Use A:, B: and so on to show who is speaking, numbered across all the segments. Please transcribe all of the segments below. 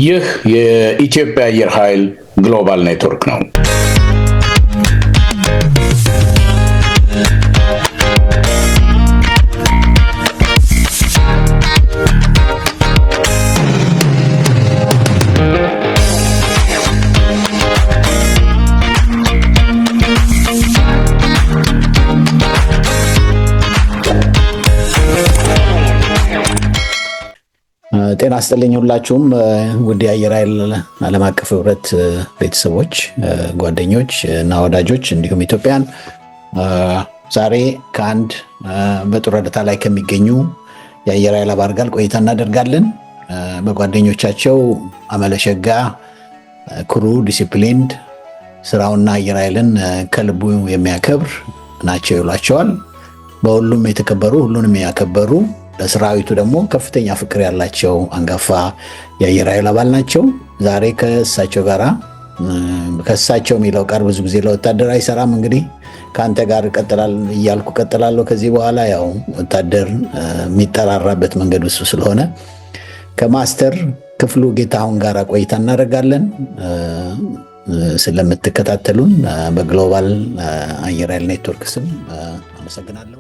A: ይህ የኢትዮጵያ አየር ኃይል ግሎባል ኔትወርክ ነው።
B: ጤና ይስጥልኝ ሁላችሁም ውድ የአየር ኃይል ዓለም አቀፍ ህብረት ቤተሰቦች፣ ጓደኞች እና ወዳጆች እንዲሁም ኢትዮጵያን ዛሬ ከአንድ በጡረታ ላይ ከሚገኙ የአየር ኃይል አባል ጋር ቆይታ እናደርጋለን። በጓደኞቻቸው አመለሸጋ፣ ኩሩ፣ ዲሲፕሊንድ፣ ስራውና አየር ኃይልን ከልቡ የሚያከብር ናቸው ይሏቸዋል። በሁሉም የተከበሩ፣ ሁሉንም ያከበሩ፣ ለሰራዊቱ ደግሞ ከፍተኛ ፍቅር ያላቸው አንጋፋ የአየር ኃይል አባል ናቸው። ዛሬ ከእሳቸው የሚለው ቃል ብዙ ጊዜ ለወታደር አይሰራም። እንግዲህ ከአንተ ጋር ቀጥላለሁ። ከዚህ በኋላ ያው ወታደር የሚጠራራበት መንገድ እሱ ስለሆነ ከማስተር ክፍሉ ጌታሁን ጋር ቆይታ እናደርጋለን። ስለምትከታተሉን በግሎባል አየር ኃይል ኔትወርክ ስም አመሰግናለሁ።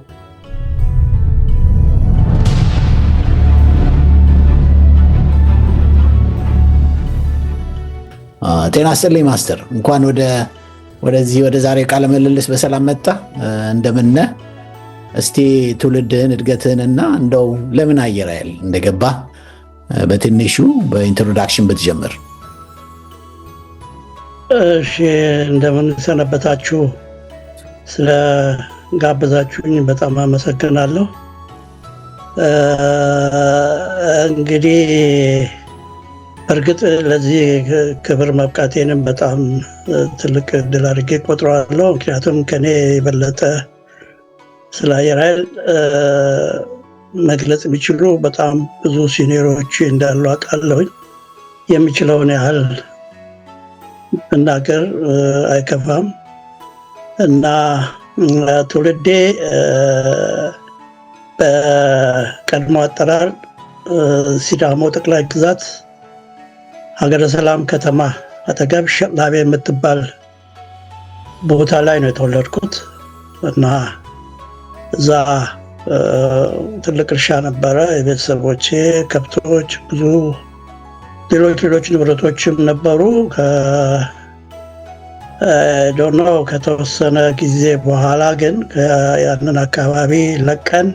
B: ጤና ይስጥልኝ ማስተር፣ እንኳን ወደ ዛሬ ቃለ ምልልስ በሰላም መጣ። እንደምን ነህ? እስቲ ትውልድህን እድገትህን እና እንደው ለምን አየር ኃይል እንደገባ በትንሹ በኢንትሮዳክሽን ብትጀምር።
C: እሺ፣ እንደምን ሰነበታችሁ? ስለ ጋበዛችሁኝ በጣም አመሰግናለሁ። እንግዲህ በእርግጥ ለዚህ ክብር መብቃቴንም በጣም ትልቅ እድል አድርጌ ቆጥረዋለሁ። ምክንያቱም ከኔ የበለጠ ስለ አየር ኃይል መግለጽ የሚችሉ በጣም ብዙ ሲኒየሮች እንዳሉ አውቃለሁኝ። የሚችለውን ያህል መናገር አይከፋም እና ትውልዴ በቀድሞ አጠራር ሲዳሞ ጠቅላይ ግዛት ሀገረ ሰላም ከተማ አጠገብ ሸላቤ የምትባል ቦታ ላይ ነው የተወለድኩት እና እዛ ትልቅ እርሻ ነበረ። የቤተሰቦቼ ከብቶች፣ ብዙ ሌሎች ንብረቶችም ነበሩ። ከተወሰነ ጊዜ በኋላ ግን ያንን አካባቢ ለቀን፣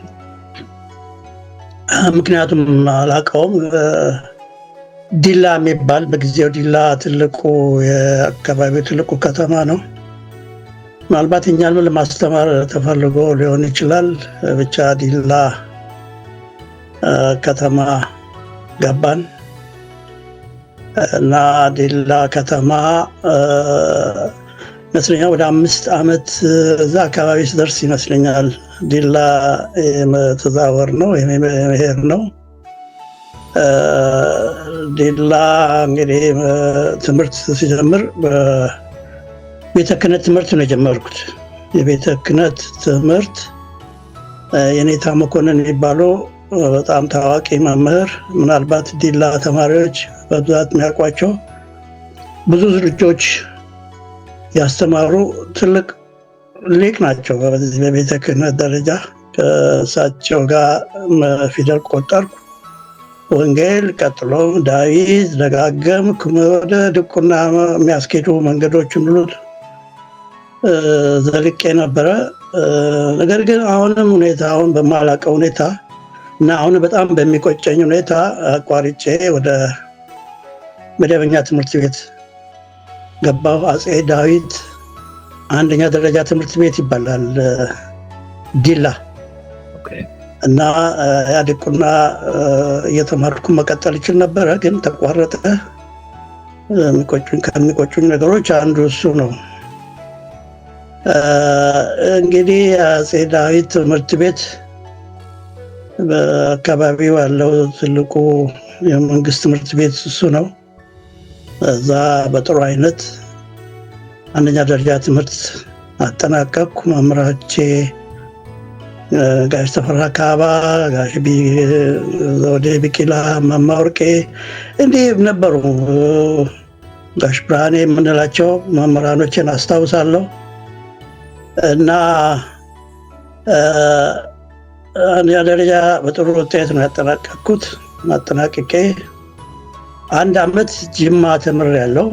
C: ምክንያቱም አላውቀውም፣ ዲላ የሚባል በጊዜው ዲላ የአካባቢው ትልቁ ከተማ ነው። ምናልባት እኛን ለማስተማር ተፈልጎ ሊሆን ይችላል። ብቻ ዲላ ከተማ ገባን እና ዲላ ከተማ ይመስለኛል ወደ 5 ዓመት እዛ አካባቢ ስደርስ ይመስለኛል ዲላ የመተዛወር ነው የመሄድ ነው። ዲላ እንግዲህ ትምህርት ሲጀምር በቤተ ክህነት ትምህርት ነው የጀመርኩት። የቤተ ክህነት ትምህርት የኔታ መኮንን የሚባሉ በጣም ታዋቂ መምህር፣ ምናልባት ዲላ ተማሪዎች በብዛት የሚያውቋቸው፣ ብዙ ልጆች ያስተማሩ ትልቅ ሊቅ ናቸው በቤተ ክህነት ደረጃ። ከእሳቸው ጋር ፊደል ቆጠርኩ፣ ወንጌል፣ ቀጥሎ ዳዊት፣ ደጋገም፣ ወደ ድቁና የሚያስኬዱ መንገዶችን ሁሉ ዘልቄ ነበረ። ነገር ግን አሁን በማላውቀው ሁኔታ እና አሁን በጣም በሚቆጨኝ ሁኔታ አቋርጬ ወደ መደበኛ ትምህርት ቤት ገባሁ። አፄ ዳዊት አንደኛ ደረጃ ትምህርት ቤት ይባላል ዲላ እና ያድቁና እየተማርኩ መቀጠል ይችል ነበረ፣ ግን ተቋረጠ። ከሚቆጩኝ ነገሮች አንዱ እሱ ነው። እንግዲህ አፄ ዳዊት ትምህርት ቤት በአካባቢው ያለው ትልቁ የመንግስት ትምህርት ቤት እሱ ነው። እዛ በጥሩ አይነት አንደኛ ደረጃ ትምህርት አጠናቀቅኩ። መምህራቼ ጋሽ ተፈራ ካባ፣ ጋሽ ዘውዴ ቢቂላ፣ እማማ ወርቄ እንዲህ ነበሩ። ጋሽ ብርሃኔ የምንላቸው መምህራኖችን አስታውሳለሁ። እና አንደኛ ደረጃ በጥሩ ውጤት ነው ያጠናቀቅኩት። አጠናቅቄ 1 ዓመት ጅማ ተምሬያለሁ።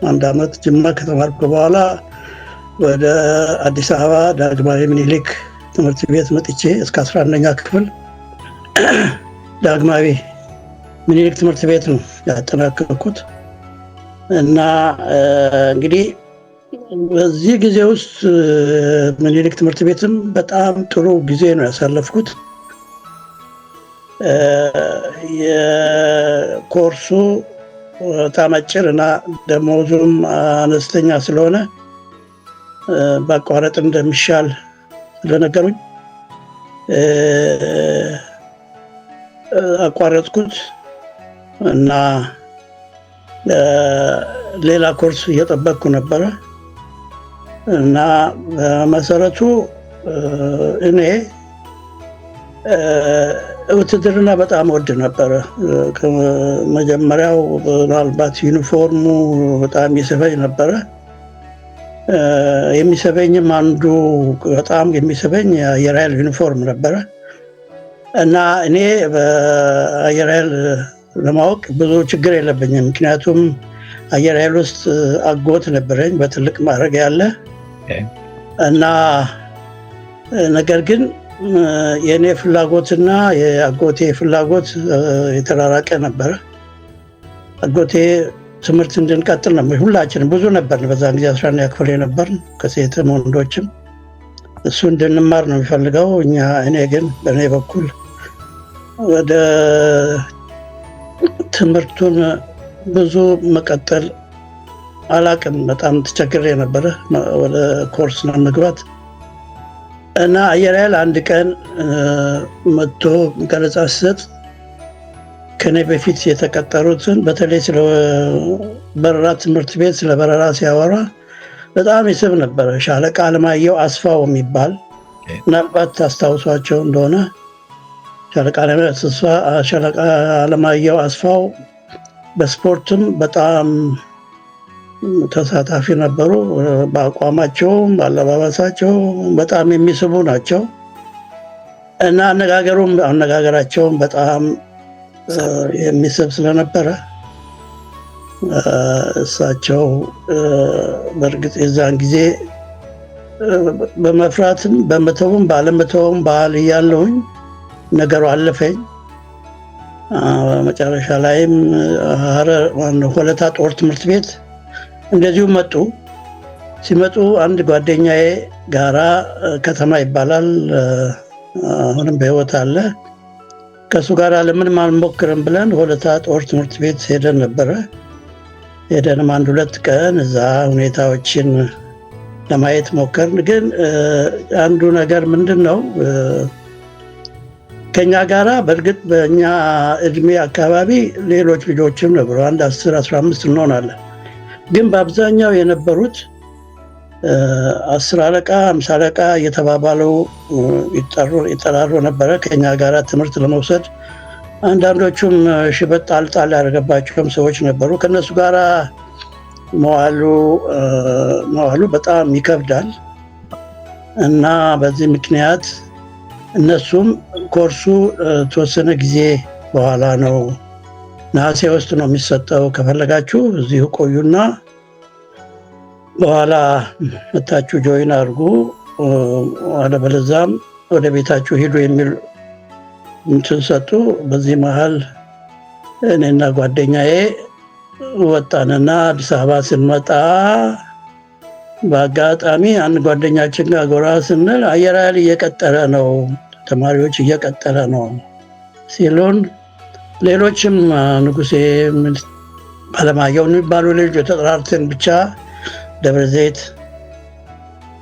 C: 1 ዓመት ጅማ ከተማርኩ በኋላ ወደ አዲስ አበባ ዳግማዊ ምኒልክ ትምህርት ቤት መጥቼ እስከ 11ኛ ክፍል ዳግማዊ ምኒልክ ትምህርት ቤት ነው ያጠናቀቅኩት። እና እንግዲህ በዚህ ጊዜ ውስጥ ምኒልክ ትምህርት ቤትም በጣም ጥሩ ጊዜ ነው ያሳለፍኩት። የኮርሱ በጣም አጭር እና ደሞዙም አነስተኛ ስለሆነ ባቋረጥ እንደሚሻል ስለነገሩኝ አቋረጥኩት እና ሌላ ኮርስ እየጠበቅኩ ነበረ። እና በመሰረቱ እኔ ውትድርና በጣም ወድ ነበረ። ከመጀመሪያው ምናልባት ዩኒፎርሙ በጣም ይስበኝ ነበረ። የሚስበኝም አንዱ በጣም የሚስበኝ የአየር ኃይል ዩኒፎርም ነበረ። እና እኔ በአየር ኃይል ለማወቅ ብዙ ችግር የለብኝም። ምክንያቱም አየር ኃይል ውስጥ አጎት ነበረኝ በትልቅ ማዕረግ ያለ እና ነገር ግን የእኔ ፍላጎትና የአጎቴ ፍላጎት የተራራቀ ነበረ። አጎቴ ትምህርት እንድንቀጥል ነበር። ሁላችንም ብዙ ነበርን በዛን ጊዜ 11ኛ ክፍል ነበርን፣ ከሴትም ወንዶችም። እሱ እንድንማር ነው የሚፈልገው። እኔ ግን በእኔ በኩል ወደ ትምህርቱን ብዙ መቀጠል አላቅም። በጣም ተቸግሬ ነበረ ወደ ኮርስ ለመግባት። እና አየር ኃይል አንድ ቀን መጥቶ ገለጻ ሲሰጥ ከኔ በፊት የተቀጠሩትን በተለይ ስለ በረራ ትምህርት ቤት ስለ በረራ ሲያወራ በጣም ይስብ ነበረ። ሻለቃ አለማየሁ አስፋው የሚባል ምናልባት ታስታውሷቸው እንደሆነ ሻለቃ አለማየሁ አስፋው በስፖርትም በጣም ተሳታፊ ነበሩ። በአቋማቸውም በአለባበሳቸው በጣም የሚስቡ ናቸው እና አነጋገራቸውም በጣም የሚስብ ስለነበረ እሳቸው በእርግጥ የዛን ጊዜ በመፍራትም በመተውም ባለመተውም ባህል እያለሁኝ ነገሩ አለፈኝ። መጨረሻ ላይም ሆለታ ጦር ትምህርት ቤት እንደዚሁ መጡ። ሲመጡ አንድ ጓደኛዬ ጋራ ከተማ ይባላል አሁንም በህይወት አለ። ከሱ ጋር ለምን አልሞክርም ብለን ሆለታ ጦር ትምህርት ቤት ሄደን ነበረ። ሄደንም 1-2 ቀን እዛ ሁኔታዎችን ለማየት ሞከርን። ግን አንዱ ነገር ምንድነው ከኛ ጋራ በእርግጥ በእኛ እድሜ አካባቢ ሌሎች ልጆችም ነበሩ። 10-15 እንሆናለን። ግን በአብዛኛው የነበሩት 10 አለቃ 50 አለቃ እየተባባለው ይጠራሩ ነበረ ከኛ ጋራ ትምህርት ለመውሰድ። አንዳንዶቹም ሽበት ጣልጣል ያደረገባቸውም ሰዎች ነበሩ። ከነሱ ጋራ መዋሉ በጣም ይከብዳል እና በዚህ ምክንያት እነሱም ኮርሱ ተወሰነ ጊዜ በኋላ ነው ነሐሴ ውስጥ ነው የሚሰጠው፣ ከፈለጋችሁ እዚሁ ቆዩና በኋላ መታችሁ ጆይን አድርጉ፣ አለበለዚያም ወደ ቤታችሁ ሂዱ የሚል እንትን ሰጡ። በዚህ መሀል እኔና ጓደኛዬ ወጣንና አዲስ አበባ ስንመጣ በአጋጣሚ አንድ ጓደኛችን ጋር ጎራ ስንል አየር ኃይል እየቀጠረ ነው፣ ተማሪዎች እየቀጠረ ነው ሲሉን ሌሎችም ንጉሴ አለማየሁ የሚባሉ ልጆች ተጠራርተን ብቻ ደብረ ዘይት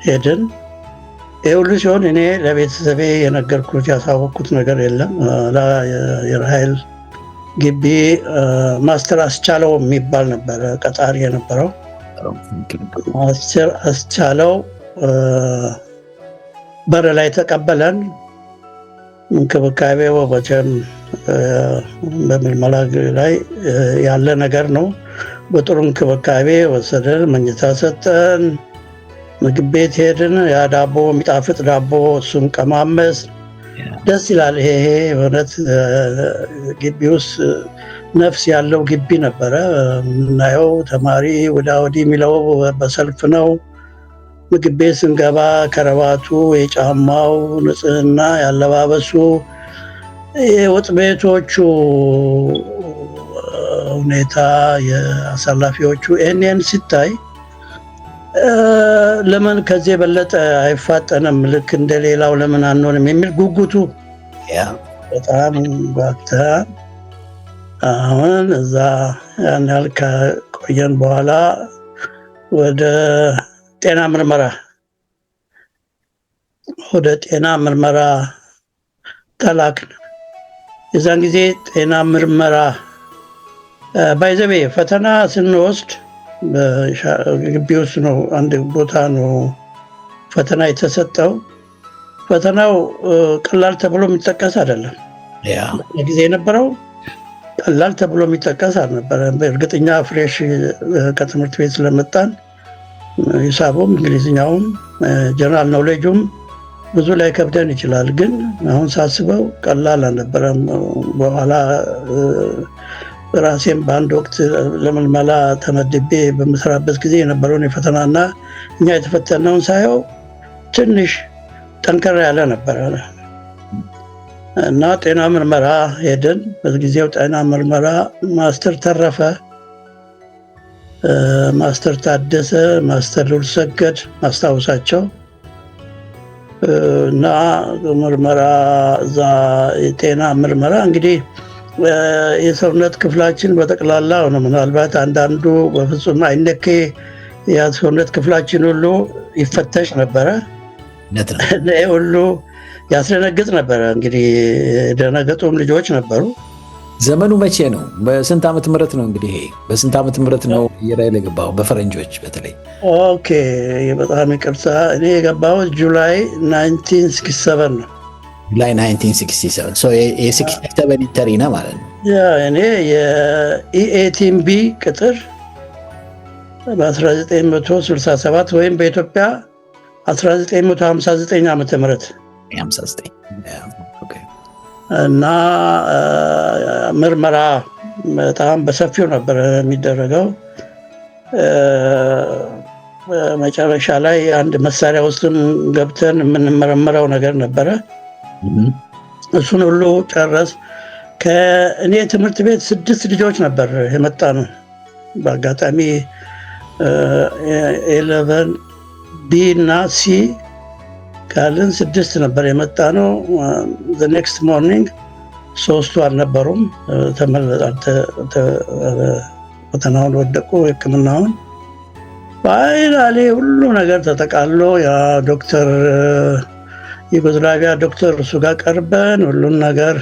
C: ሄድን። ይህ ሁሉ ሲሆን እኔ ለቤተሰቤ የነገርኩት ያሳወቅኩት ነገር የለም። አየር ኃይል ግቢ ማስተር አስቻለው የሚባል ነበረ ቀጣሪ የነበረው። ማስተር አስቻለው በር ላይ ተቀበለን። እንክብካቤው በቸም በምልመላ ላይ ያለ ነገር ነው። በጥሩ እንክብካቤ ወሰደን፣ መኝታ ሰጠን፣ ምግብ ቤት ሄድን። ያ ዳቦ የሚጣፍጥ ዳቦ እሱም ቀማመስ ደስ ይላል። ይሄ በእውነት ግቢ ውስጥ ነፍስ ያለው ግቢ ነበረ። የምናየው ተማሪ ወዳ ወዲህ የሚለው በሰልፍ ነው። ምግብ ቤት ስንገባ ከረባቱ፣ የጫማው ንጽህና፣ ያለባበሱ፣ የወጥ ቤቶቹ ሁኔታ፣ የአሳላፊዎቹ ይህንን ሲታይ ለምን ከዚህ የበለጠ አይፋጠንም? ልክ እንደሌላው ለምን አንሆንም የሚል ጉጉቱ በጣም ጓግታ አሁን እዛ ያን ያህል ከቆየን በኋላ ወደ ጤና ምርመራ ተላክን። የዛን ጊዜ ጤና ምርመራ ባይዘቤ ፈተና ስንወስድ ግቢ ውስጥ ነው፣ አንድ ቦታ ነው ፈተና የተሰጠው። ፈተናው ቀላል ተብሎ የሚጠቀስ አይደለም። ጊዜ የነበረው ቀላል ተብሎ የሚጠቀስ አልነበረም። በእርግጠኛ ፍሬሽ ከትምህርት ቤት ስለመጣን ሂሳቡም እንግሊዝኛውም ጀነራል ኖሌጁም ብዙ ላይ ከብደን ይችላል። ግን አሁን ሳስበው ቀላል አልነበረም። በኋላ ራሴም በአንድ ወቅት ለምልመላ ተመድቤ በምሰራበት ጊዜ የነበረውን የፈተናና እኛ የተፈተነውን ሳየው ትንሽ ጠንከር ያለ ነበረ እና ጤና ምርመራ ሄድን። በጊዜው ጤና ምርመራ ማስተር ተረፈ፣ ማስተር ታደሰ፣ ማስተር ሉልሰገድ ማስታወሳቸው እና ምርመራ እዛ የጤና ምርመራ እንግዲህ የሰውነት ክፍላችን በጠቅላላ ነው። ምናልባት አንዳንዱ በፍጹም አይነኬ የሰውነት ክፍላችን ሁሉ ይፈተሽ ነበረ። ሁሉ ያስደነግጥ ነበረ። እንግዲህ የደነገጡም ልጆች ነበሩ።
B: ዘመኑ መቼ ነው? በስንት ዓመተ ምህረት ነው? እንግዲህ በስንት ዓመተ ምህረት ነው አየር ኃይል የገባው? በፈረንጆች በተለይ
C: ኦኬ፣ በጣም ይቅርታ፣ እኔ የገባሁት ጁላይ 1967 ነው።
B: ጁላይ 1967 የ67 ኢንተሪ ነው ማለት ነው።
C: እኔ የኢኤቲምቢ ቅጥር በ1967 ወይም በኢትዮጵያ 1959 ዓመተ ምህረት እና ምርመራ በጣም በሰፊው ነበር የሚደረገው። መጨረሻ ላይ አንድ መሳሪያ ውስጥም ገብተን የምንመረመረው ነገር ነበረ። እሱን ሁሉ ጨረስ። ከእኔ ትምህርት ቤት 6 ልጆች ነበር የመጣ ነው። በአጋጣሚ 11 ቢ እና ሲ ካልን 6 ነበር የመጣ ነው። ኔክስት ሞርኒንግ 3ቱ አልነበሩም፣ ፈተናውን ወደቁ። ሕክምናውን ፋይናሌ ሁሉ ነገር ተጠቃሎ ያ ዶክተር ዩጎዝላቪያ ዶክተር እሱ ጋር ቀርበን ሁሉን ነገር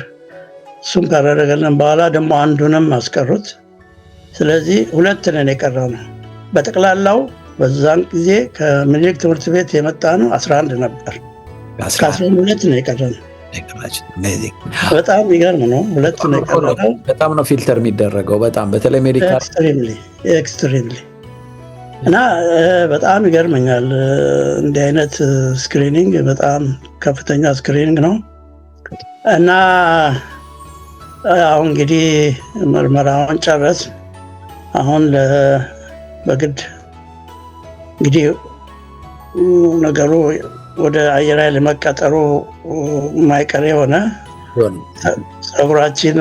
C: እሱም ካደረገልን በኋላ ደግሞ አንዱንም አስቀሩት። ስለዚህ 2 ነን የቀረው ነው። በጠቅላላው በዛን ጊዜ ከምኒልክ ትምህርት ቤት የመጣ ነው 11 ነበር። 12 ነው የቀረነው። በጣም ይገርም ነው። 2 ነው የቀረነው።
B: በጣም ነው ፊልተር የሚደረገው። በጣም በተለይ ሜዲካል
C: ኤክስትሪምሊ እና በጣም ይገርመኛል። እንዲህ አይነት ስክሪኒንግ በጣም ከፍተኛ ስክሪኒንግ ነው እና አሁን እንግዲህ ምርመራውን ጨረስ። አሁን በግድ እንግዲህ ነገሩ ወደ አየር ኃይል መቀጠሩ የማይቀር የሆነ ፀጉራችን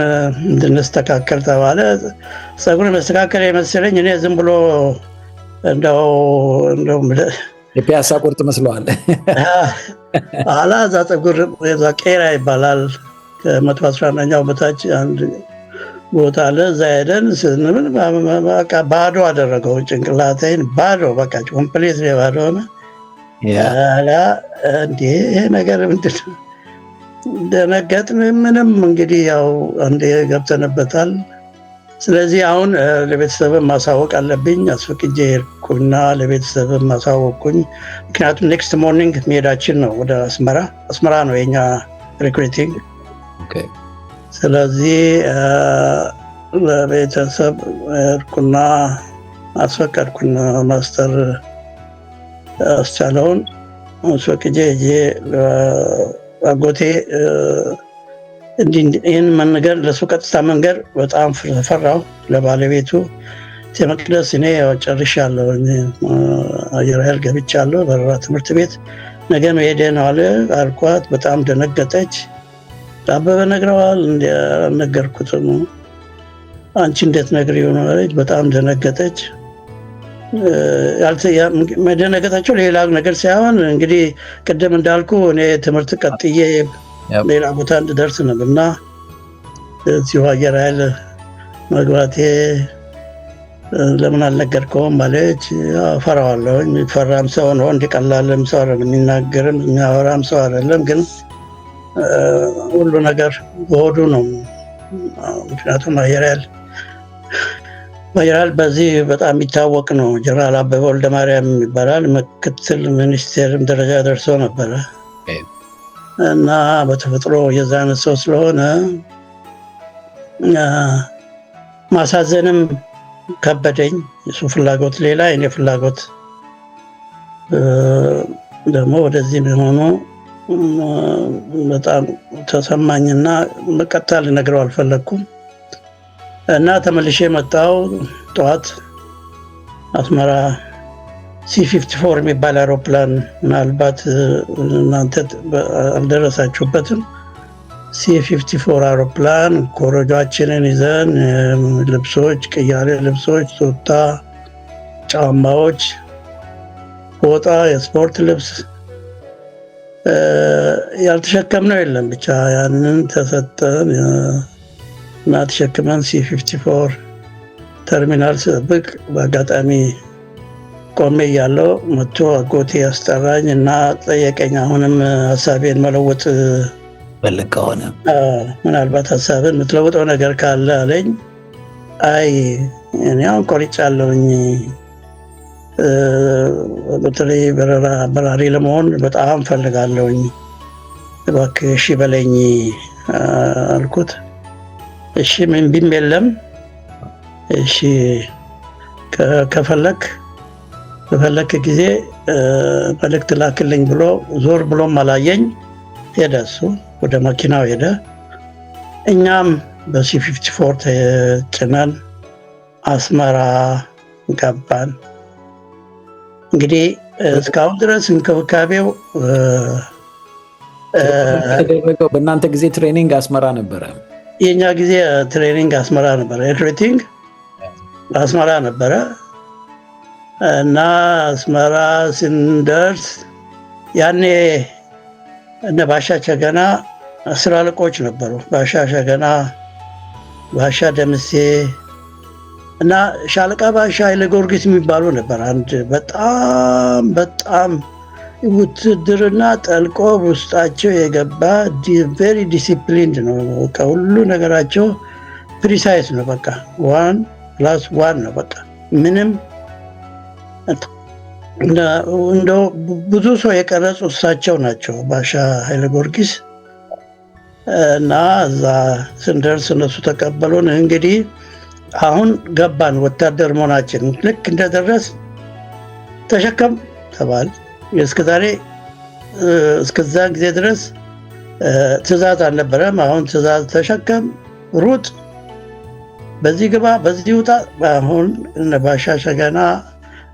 C: እንድንስተካከል ተባለ። ፀጉር መስተካከል የመሰለኝ እኔ ዝም ብሎ እንደው
B: የፒያሳ ቁርጥ መስለዋል።
C: ኋላ እዛ ፀጉር ቄራ ይባላል ከ111ኛው በታች አንድ ቦታ አለ። እዛ ሄደን ስንምን በቃ ባዶ አደረገው ጭንቅላቴን፣ ባዶ በቃ ኮምፕሌት ባዶ ሆነ። ይሄ ነገር ምንድን ነው? ደነገጥን። ምንም እንግዲህ ያው አንዴ ገብተንበታል። ስለዚህ አሁን ለቤተሰብም ማሳወቅ አለብኝ። አስፈቅጄ ሄድኩና ለቤተሰብም ማሳወቅኩኝ። ምክንያቱም ኔክስት ሞርኒንግ መሄዳችን ነው ወደ አስመራ ነው የኛ ሪክሩቲንግ። ስለዚህ ለቤተሰብ ሄድኩና አስፈቀድኩኝ። ማስተር አስቻለውን አስፈቅጄ አጎቴ ይህን መንገር ለሱ ቀጥታ መንገር በጣም ፈራው። ለባለቤቱ መቅደስ እኔ ጨርሻለሁ፣ አየር ኃይል ገብቻለሁ፣ በረራ ትምህርት ቤት ነገ መሄዴ ነው አልኳት። በጣም ደነገጠች። አበበ ነግረዋል? አልነገርኩትም። አንቺ እንዴት ነግሪው ነው አለች። በጣም ደነገጠች። መደነገጣቸው ሌላ ነገር ሳይሆን እንግዲህ ቅድም እንዳልኩ እኔ ትምህርት ቀጥዬ ሌላ ቦታ እንድደርስ ነበር እና እዚሁ አየር ኃይል መግባቴ ለምን አልነገርከውም አለች። ፈራዋለሁ። የሚፈራም ሰው ነው፣ እንዲቀላልም ሰው አይደለም፣ የሚናገርም የሚያወራም ሰው አይደለም። ግን ሁሉ ነገር በሆዱ ነው። ምክንያቱም አየር ኃይል በዚህ በጣም የሚታወቅ ነው። ጀነራል አበበ ወልደማርያም ይባላል። ምክትል ሚኒስቴርም ደረጃ ደርሶ ነበረ እና በተፈጥሮ የዛን ሰው ስለሆነ ማሳዘንም ከበደኝ። የሱ ፍላጎት ሌላ፣ የኔ ፍላጎት ደግሞ ወደዚህ ሆኖ በጣም ተሰማኝና ቀጥታ ልነግረው አልፈለግኩም እና ተመልሼ መጣሁ። ጠዋት አስመራ C-54 የሚባል አውሮፕላን ምናልባት እናንተ አልደረሳችሁበትም። C-54 አውሮፕላን ኮረጆአችንን ይዘን ልብሶች፣ ቅያሬ ልብሶች፣ ቱታ፣ ጫማዎች፣ ፎጣ፣ የስፖርት ልብስ ያልተሸከምነው የለም። ብቻ ያንን ተሰጠን እና ተሸክመን C-54 ተርሚናል ስጠብቅ በአጋጣሚ ቆሜ እያለሁ መጥቶ አጎቴ ያስጠራኝ እና ጠየቀኝ። አሁንም ሀሳቤን መለወጥ
B: ፈልግ ከሆነ
C: ምናልባት ሀሳብን የምትለውጠው ነገር ካለ አለኝ። አይ እኔ አሁን ቆርጫለሁኝ፣ በተለይ በራሪ ለመሆን በጣም ፈልጋለሁኝ፣ እባክህ እሺ በለኝ አልኩት። እሺ ምን ቢም የለም፣ እሺ በፈለክ ጊዜ መልእክት ላክልኝ ብሎ ዞር ብሎም አላየኝ። ሄደ፣ እሱ ወደ መኪናው ሄደ። እኛም በC-54 ጭነን አስመራ ገባን። እንግዲህ እስካሁን ድረስ እንክብካቤው
B: ተደረገው። በእናንተ ጊዜ ትሬኒንግ አስመራ ነበረ?
C: የኛ ጊዜ ትሬኒንግ አስመራ ነበረ፣ ኤቭሪቲንግ አስመራ ነበረ እና አስመራ ስንደርስ ያኔ እነ ባሻ ቸገና 10 አለቆች ነበሩ። ባሻ ቸገና፣ ባሻ ደምሴ እና ሻለቃ ባሻ ኃይለ ጊዮርጊስ የሚባሉ ነበር። አንድ በጣም ውትድርና ጠልቆ ውስጣቸው የገባ ቬሪ ዲሲፕሊንድ ነው። ከሁሉ ነገራቸው ፕሪሳይስ ነው። በቃ 1+1 ነው። በቃ ምንም እንደው ብዙ ሰው የቀረጹ እሳቸው ናቸው፣ ባሻ ኃይለ ጊዮርጊስ እና እዛ ስንደርስ እነሱ ተቀበሉን። እንግዲህ አሁን ገባን ወታደር መሆናችን። ልክ እንደደረስ ተሸከም ተባል። እስከዛ ጊዜ ድረስ ትእዛዝ አልነበረም። አሁን ትእዛዝ ተሸከም፣ ሩጥ፣ በዚህ ግባ፣ በዚህ ውጣ። አሁን እነ ባሻ ሸገና፣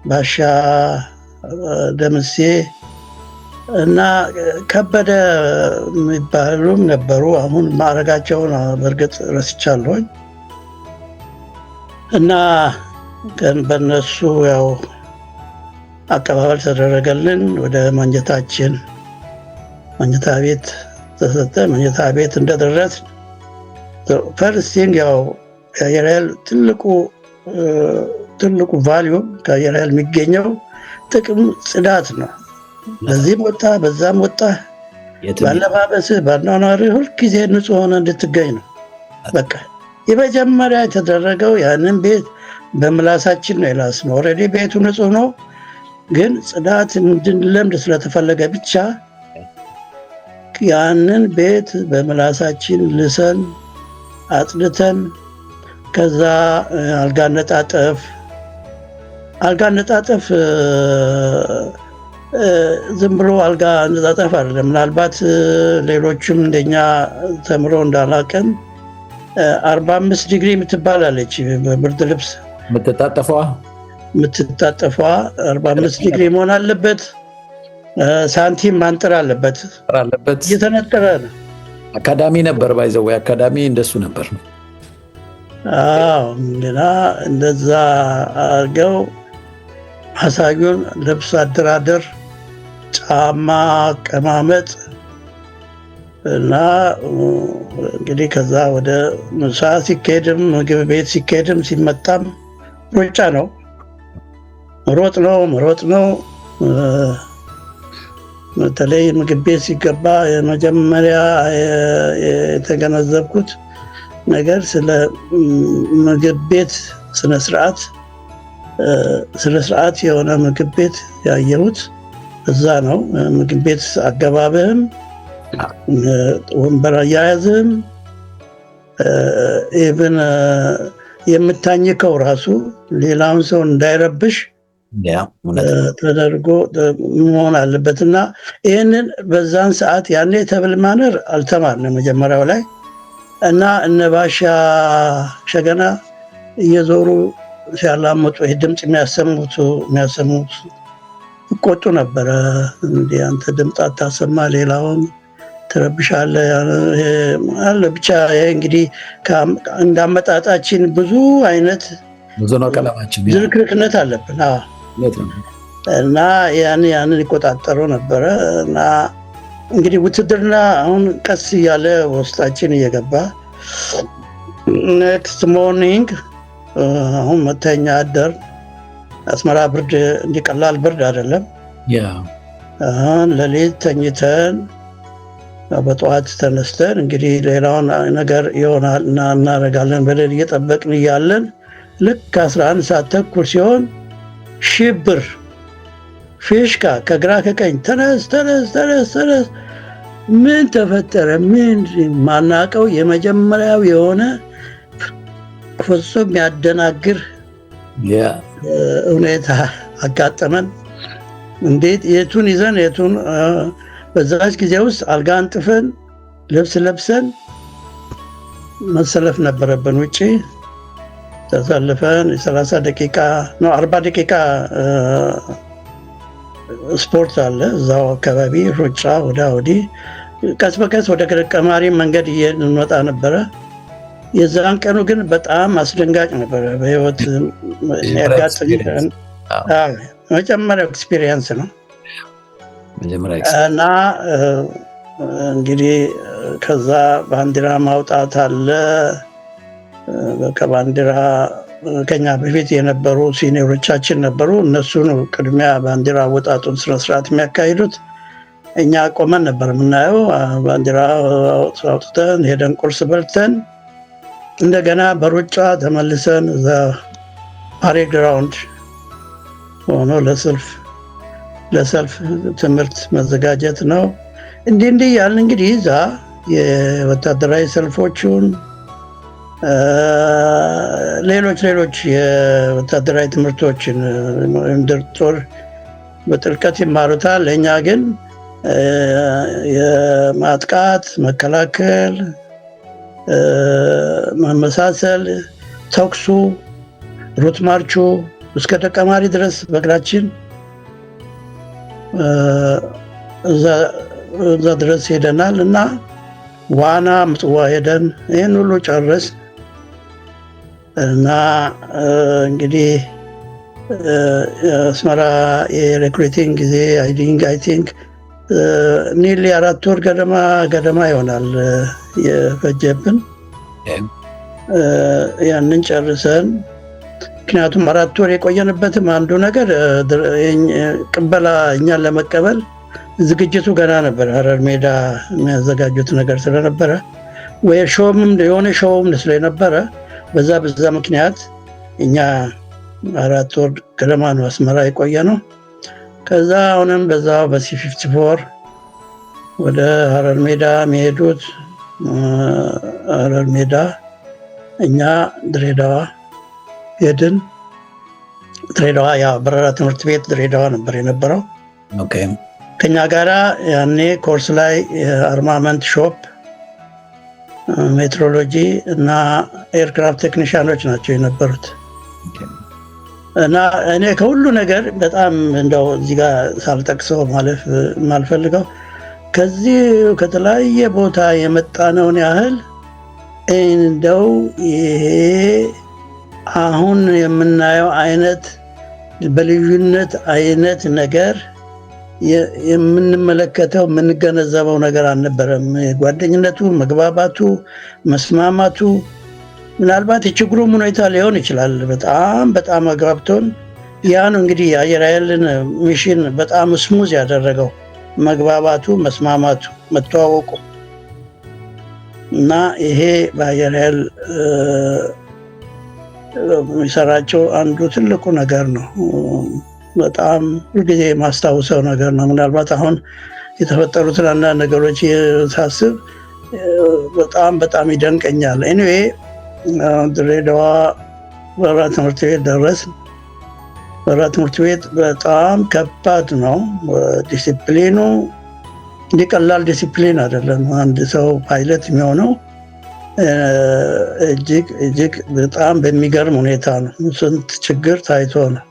C: ባሻ ደምሴ እና ከበደ የሚባሉም ነበሩ። አሁን ማዕረጋቸውን በእርግጥ ረስቻለሁኝ እና በእነሱ ያው አቀባበል ተደረገልን። ወደ መኝታ ቤት ተሰጠ። መኝታ ቤት እንደደረስ ፈርስቲንግ ያው የአየር ኃይል ትልቁ ቫልዩ ከአየር ኃይል የሚገኘው ጥቅም ጽዳት ነው። በዚህም ወጣ በዛም ወጣ ባለባበስህ ባኗኗርህ ሁልጊዜ ንጹህ ሆነ እንድትገኝ ነው። በቃ የመጀመሪያ የተደረገው ያንን ቤት በምላሳችን ነው የላስነው። ኦልሬዲ ቤቱ ንጹህ ነው፣ ግን ጽዳት እንድንለምድ ስለተፈለገ ብቻ ያንን ቤት በምላሳችን ልሰን አጽድተን ከዛ አልጋ ነጣጠፍ ዝም ብሎ አልጋ ነጣጠፍ አይደለም። ምናልባት ሌሎችም እንደኛ ተምሮ እንዳላቀም 45 ዲግሪ የምትባላለች በብርድ ልብስ የምትታጠፏ 45 ዲግሪ መሆን አለበት። ሳንቲም ማንጠር አለበት። እየተነጠረ ነው።
B: አካዳሚ ነበር ባይዘው አካዳሚ እንደሱ ነበር።
C: እና እንደዛ አድርገው አሳዩን። ልብስ አደራደር፣ ጫማ አቀማመጥ እና እንግዲህ ከዛ ወደ ምሳ ሲካሄድም ምግብ ቤት ሲካሄድም ሲመጣም ሩጫ ነው፣ መሮጥ ነው። በተለይ ምግብ ቤት ሲገባ የመጀመሪያ የተገነዘብኩት ነገር ስለ ምግብ ቤት ስነስርዓት የሆነ ምግብ ቤት ያየሁት እዛ ነው። ምግብ ቤት አገባብህም ወንበር አያያዝህም ኢቭን የምታኝከው ራሱ ሌላውን ሰው እንዳይረብሽ ተደርጎ መሆን አለበት እና ይህንን በዛን ሰዓት ያኔ ተብል ማነር አልተማርንም መጀመሪያው ላይ እና እነ ባሻ ሸገና እየዞሩ ሲያላምጡ ይህ ድምፅ የሚያሰሙት ይቆጡ ነበረ። እንዲህ አንተ ድምፅ አታሰማ፣ ሌላውን ትረብሻለህ አለ። ብቻ እንግዲህ እንዳመጣጣችን ብዙ አይነት ዝርክርክነት አለብን እና ያንን ይቆጣጠሩ ነበረ እና እንግዲህ ውትድርና አሁን ቀስ እያለ ውስጣችን እየገባ ኔክስት ሞርኒንግ አሁን መተኛ አደር። አስመራ ብርድ እንዲቀላል ብርድ አይደለም። ሌሊት ተኝተን በጠዋት ተነስተን እንግዲህ ሌላውን ነገር ይሆናል እና እናደርጋለን በሌሊት እየጠበቅን እያለን ልክ 11 ሰዓት ተኩል ሲሆን ሽብር ፊሽካ ከግራ ከቀኝ ተነስ። ምን ተፈጠረ? ምን ማናቀው የመጀመሪያው የሆነ ፍጹም ያደናግር ሁኔታ አጋጠመን። እንዴት የቱን ይዘን የቱን በዛች ጊዜ ውስጥ አልጋ አንጥፈን ልብስ ለብሰን መሰለፍ ነበረብን። ውጪ ተሰልፈን 30 ደቂቃ ነው 40 ደቂቃ ስፖርት አለ እዛው አካባቢ ሩጫ ወዳ ወዲህ ቀስ በቀስ ወደ ቀማሪ መንገድ እንወጣ ነበረ። የዛን ቀኑ ግን በጣም አስደንጋጭ ነበረ። በህይወት መጀመሪያው ኤክስፒሪየንስ ነው እና እንግዲህ ከዛ ባንዲራ ማውጣት አለ። ከባንዲራ ከኛ በፊት የነበሩ ሲኒየሮቻችን ነበሩ። እነሱ ነው ቅድሚያ ባንዲራ አወጣጡን ስነስርዓት የሚያካሂዱት። እኛ ቆመን ነበር የምናየው። ባንዲራ አውጥተን ሄደን ቁርስ በልተን እንደገና በሩጫ ተመልሰን እዛ ፓሬድ ግራውንድ ሆኖ ለሰልፍ ትምህርት መዘጋጀት ነው። እንዲህ ያልን እንግዲህ እዛ የወታደራዊ ሰልፎቹን ሌሎች የወታደራዊ ትምህርቶችን ምድር ጦር በጥልቀት ይማሩታል። ለእኛ ግን የማጥቃት መከላከል፣ መመሳሰል፣ ተኩሱ፣ ሩት ማርቹ እስከ ደቀማሪ ድረስ በእግራችን እዛ ድረስ ሄደናል እና ዋና ምጽዋ ሄደን ይህን ሁሉ ጨረስ እና እንግዲህ አስመራ የሬክሩቲንግ ጊዜ አይ ቲንክ ኒሊ 4 ወር ገደማ ይሆናል የፈጀብን። ያንን ጨርሰን ምክንያቱም 4 ወር የቆየንበትም አንዱ ነገር ቅበላ እኛን ለመቀበል ዝግጅቱ ገና ነበር። ሀረር ሜዳ የሚያዘጋጁት ነገር ስለነበረ ወይ የሆነ ሾውም ስለነበረ በዛ ምክንያት እኛ 4 ወር ገደማ ነው አስመራ የቆየ ነው። ከዛ አሁንም በዛ በC54 ወደ ሀረር ሜዳ የሚሄዱት ሀረር ሜዳ፣ እኛ ድሬዳዋ ሄድን። ድሬዳዋ በረራ ትምህርት ቤት ድሬዳዋ ነበር የነበረው። ከኛ ጋራ ያኔ ኮርስ ላይ የአርማመንት ሾፕ፣ ሜትሮሎጂ እና ኤርክራፍት ቴክኒሽያኖች ናቸው የነበሩት። እና እኔ ከሁሉ ነገር በጣም እንደው እዚህ ጋር ሳልጠቅሰው ማለፍ የማልፈልገው ከዚህ ከተለያየ ቦታ የመጣነውን ያህል እንደው ይሄ አሁን የምናየው አይነት በልዩነት አይነት ነገር የምንመለከተው የምንገነዘበው ነገር አልነበረም። ጓደኝነቱ፣ መግባባቱ፣ መስማማቱ ምናልባት የችግሩም ሁኔታ ሊሆን ይችላል። በጣም አግባብቶን ያ ነው እንግዲህ የአየር ኃይልን ሚሽን በጣም ስሙዝ ያደረገው መግባባቱ፣ መስማማቱ፣ መተዋወቁ እና ይሄ በአየር ኃይል የሚሰራቸው አንዱ ትልቁ ነገር ነው። በጣም ሁልጊዜ የማስታውሰው ነገር ነው። ምናልባት አሁን የተፈጠሩትን አንዳንድ ነገሮች ሳስብ በጣም ይደንቀኛል። ኤኒዌይ ድሬዳዋ በረራ ትምህርት ቤት ደረስን። በረራ ትምህርት ቤት በጣም ከባድ ነው። ዲሲፕሊኑ እንዲህ ቀላል ዲሲፕሊን አይደለም። አንድ ሰው ፓይለት የሚሆነው እጅግ በጣም በሚገርም ሁኔታ ነው። ስንት ችግር ታይቶ ነው።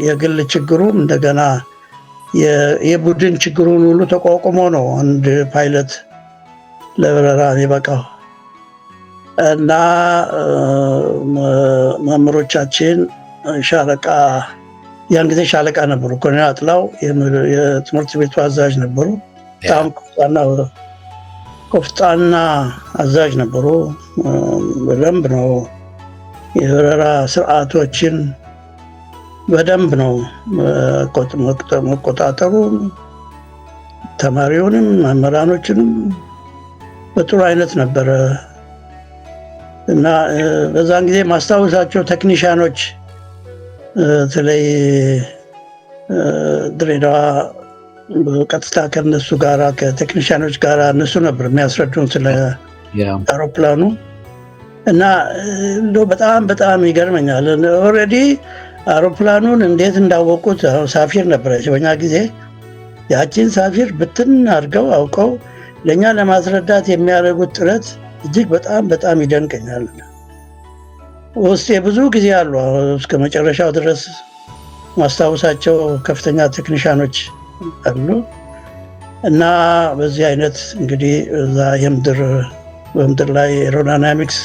C: የግል ችግሩም እንደገና የቡድን ችግሩን ሁሉ ተቋቁሞ ነው አንድ ፓይለት ለበረራ የሚበቃው። እና መምህሮቻችን ያን ጊዜ ሻለቃ ነበሩ። ኮሎኔል አጥላው የትምህርት ቤቱ አዛዥ ነበሩ። በጣም ቆፍጣና አዛዥ ነበሩ። በደንብ ነው የበረራ ስርዓቶችን በደንብ ነው መቆጣጠሩ። ተማሪውንም መምህራኖችንም በጥሩ አይነት ነበረ። እና በዛን ጊዜ ማስታወሳቸው ቴክኒሽያኖች በተለይ ድሬዳዋ በቀጥታ ከነሱ ጋራ ከቴክኒሽያኖች ጋራ እነሱ ነበር የሚያስረዱን ስለ አውሮፕላኑ። እና እንደው በጣም ይገርመኛል። ኦልሬዲ አውሮፕላኑን እንዴት እንዳወቁት ሳፊር ነበረች በኛ ጊዜ። ያቺን ሳፊር ብትን አድርገው አውቀው ለእኛ ለማስረዳት የሚያደርጉት ጥረት እጅግ በጣም ይደንቀኛል። ውስጤ ብዙ ጊዜ አሉ እስከ መጨረሻው ድረስ ማስታወሳቸው ከፍተኛ ቴክኒሽያኖች አሉ። እና በዚህ አይነት እንግዲህ እዛ በምድር ላይ ኤሮዳይናሚክስ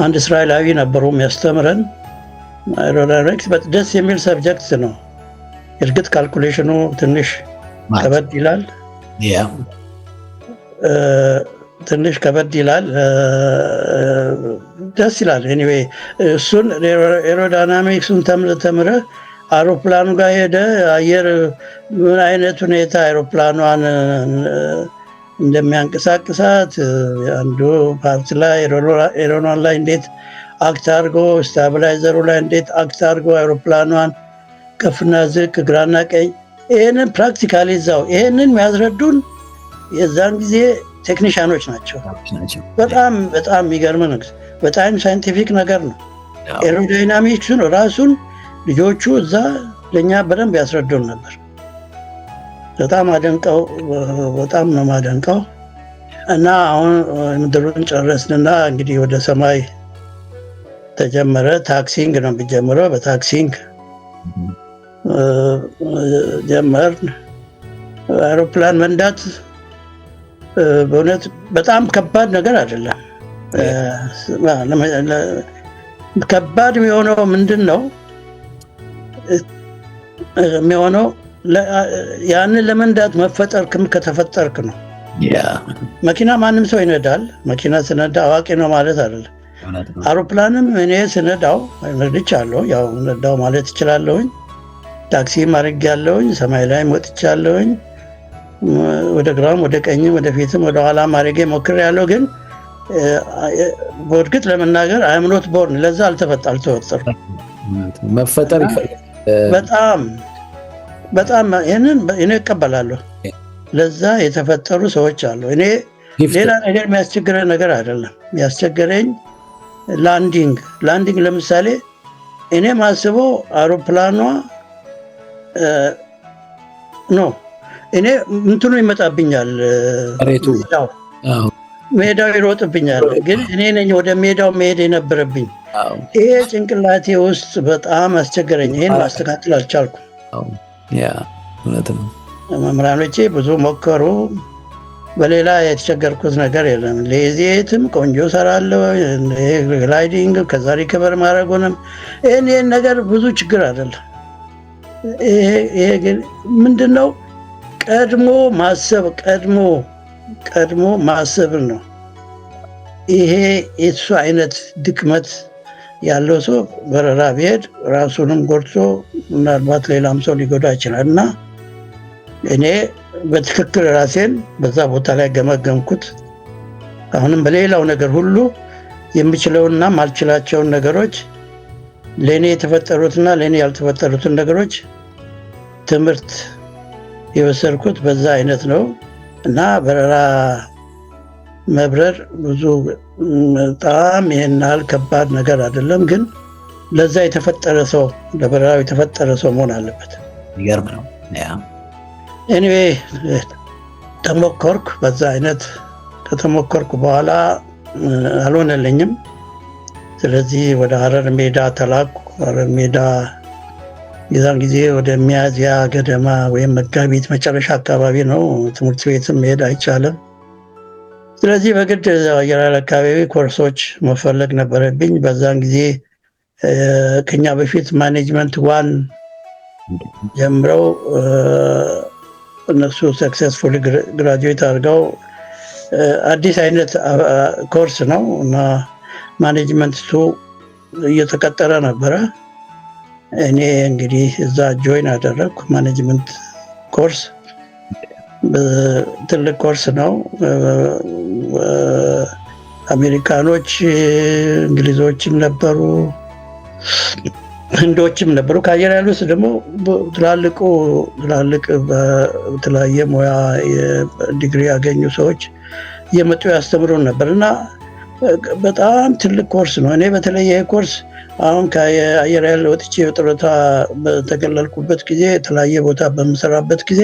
C: አንድ እስራኤላዊ ነበሩ የሚያስተምረን። ኤሮዳይናሚክስ ደስ የሚል ሰብጀክት ነው። እርግጥ ካልኩሌሽኑ ትንሽ ከበድ ይላል ደስ ይላል። ኤኒዌይ እሱን ኤሮዳይናሚክሱን ተምረህ አውሮፕላኑ ጋር ሄደ አየር ምን አይነት ሁኔታ አውሮፕላኗን እንደሚያንቀሳቅሳት አንዱ ፓርት ላይ ኤሮኗን ላይ እንዴት አክት አድርጎ ስታብላይዘሩ ላይ እንዴት አክት አድርጎ አውሮፕላኗን ከፍና ዝቅ ግራና ቀኝ ይህንን ፕራክቲካሊ እዛው ይህንን የሚያስረዱን የዛን ጊዜ ቴክኒሽያኖች ናቸው። በጣም የሚገርም ነው። በጣም ሳይንቲፊክ ነገር ነው። ኤሮዳይናሚክሱን ራሱን ልጆቹ እዛ ለእኛ በደንብ ያስረዱን ነበር። በጣም ነው ማደንቀው። እና አሁን ምድሩን ጨረስንና እንግዲህ ወደ ሰማይ ተጀመረ። ታክሲንግ ነው የሚጀምረው። በታክሲንግ ጀመርን። አውሮፕላን መንዳት በእውነት በጣም ከባድ ነገር አይደለም። ከባድ የሚሆነው ምንድን ነው የሚሆነው ያንን ለመንዳት መፈጠርክም ከተፈጠርክ ነው። መኪና ማንም ሰው ይነዳል። መኪና ስነዳ አዋቂ ነው ማለት አይደለም። አውሮፕላንም እኔ ስነዳው ነድቻለሁ፣ ያው ነዳው ማለት እችላለሁኝ። ታክሲም አድርጌያለሁኝ፣ ሰማይ ላይም ወጥቻለሁኝ። ወደ ግራም ወደ ቀኝም ወደ ፊትም ወደ ኋላም አድርጌ ሞክሬያለሁ። ግን በእርግጥ ለመናገር አይምኖት ቦርን ለዛ አልተፈጠርኩም።
B: መፈጠር ይፈልጋል።
C: በጣም ይህንን እኔ እቀበላለሁ። ለዛ የተፈጠሩ ሰዎች አሉ። እኔ ሌላ ነገር የሚያስቸግረኝ ነገር አይደለም። የሚያስቸግረኝ ላንዲንግ ለምሳሌ እኔ ማስበው አውሮፕላኗ እኔ እንትኑ ይመጣብኛል፣ ሜዳው ይሮጥብኛል። ግን እኔ ነኝ ወደ ሜዳው መሄድ የነበረብኝ። ይሄ ጭንቅላቴ ውስጥ በጣም አስቸገረኝ። ይሄን ማስተካከል አልቻልኩም። መምህራኖቼ ብዙ ሞከሩ። በሌላ የተቸገርኩት ነገር የለም። ሌዜትም ቆንጆ ሰራለሁ፣ ግላይዲንግ ከዛ ሪከቨር ማድረጉንም ይህን ነገር ብዙ ችግር አይደለም። ይሄ ግን ምንድነው ቀድሞ ማሰብ ቀድሞ ማሰብን ነው። ይሄ የሱ አይነት ድክመት ያለው ሰው በረራ ቢሄድ ራሱንም ጎድቶ ምናልባት ሌላም ሰው ሊጎዳ ይችላል። እና እኔ በትክክል ራሴን በዛ ቦታ ላይ ገመገምኩት። አሁንም በሌላው ነገር ሁሉ የምችለውና ማልችላቸውን ነገሮች ለእኔ የተፈጠሩትና ለእኔ ያልተፈጠሩትን ነገሮች ትምህርት የወሰድኩት በዛ አይነት ነው። እና በረራ መብረር ብዙ በጣም ይሄን ያህል ከባድ ነገር አይደለም። ግን ለዛ የተፈጠረ ሰው ለበረራው የተፈጠረ ሰው መሆን አለበት።
B: ይገርም ነው።
C: ኤኒዌይ ተሞከርኩ። በዛ አይነት ከተሞከርኩ በኋላ አልሆነልኝም። ስለዚህ ወደ ሀረር ሜዳ ተላኩ። ሀረር ሜዳ የዛን ጊዜ ወደ ሚያዝያ ገደማ ወይም መጋቢት መጨረሻ አካባቢ ነው። ትምህርት ቤትም መሄድ አይቻልም። ስለዚህ በግድ አየር ኃይል አካባቢ ኮርሶች መፈለግ ነበረብኝ። በዛን ጊዜ ከኛ በፊት ማኔጅመንት 1 ጀምረው እነሱ ሰክሰስፉሊ ግራጁዌት አድርገው አዲስ አይነት ኮርስ ነው እና ማኔጅመንት 2 እየተቀጠረ ነበረ። እኔ እንግዲህ እዛ ጆይን አደረግኩ። ማኔጅመንት ኮርስ ትልቅ ኮርስ ነው። አሜሪካኖች፣ እንግሊዞችም ነበሩ፣ ህንዶችም ነበሩ። ከአየር ኃይል ውስጥ ደግሞ ትላልቅ በተለያየ ሙያ ዲግሪ ያገኙ ሰዎች እየመጡ ያስተምሩን ነበር እና በጣም ትልቅ ኮርስ ነው። እኔ በተለይ ይሄ ኮርስ አሁን ከአየር ኃይል ወጥቼ ጡረታ በተገለልኩበት ጊዜ የተለያየ ቦታ በምሰራበት ጊዜ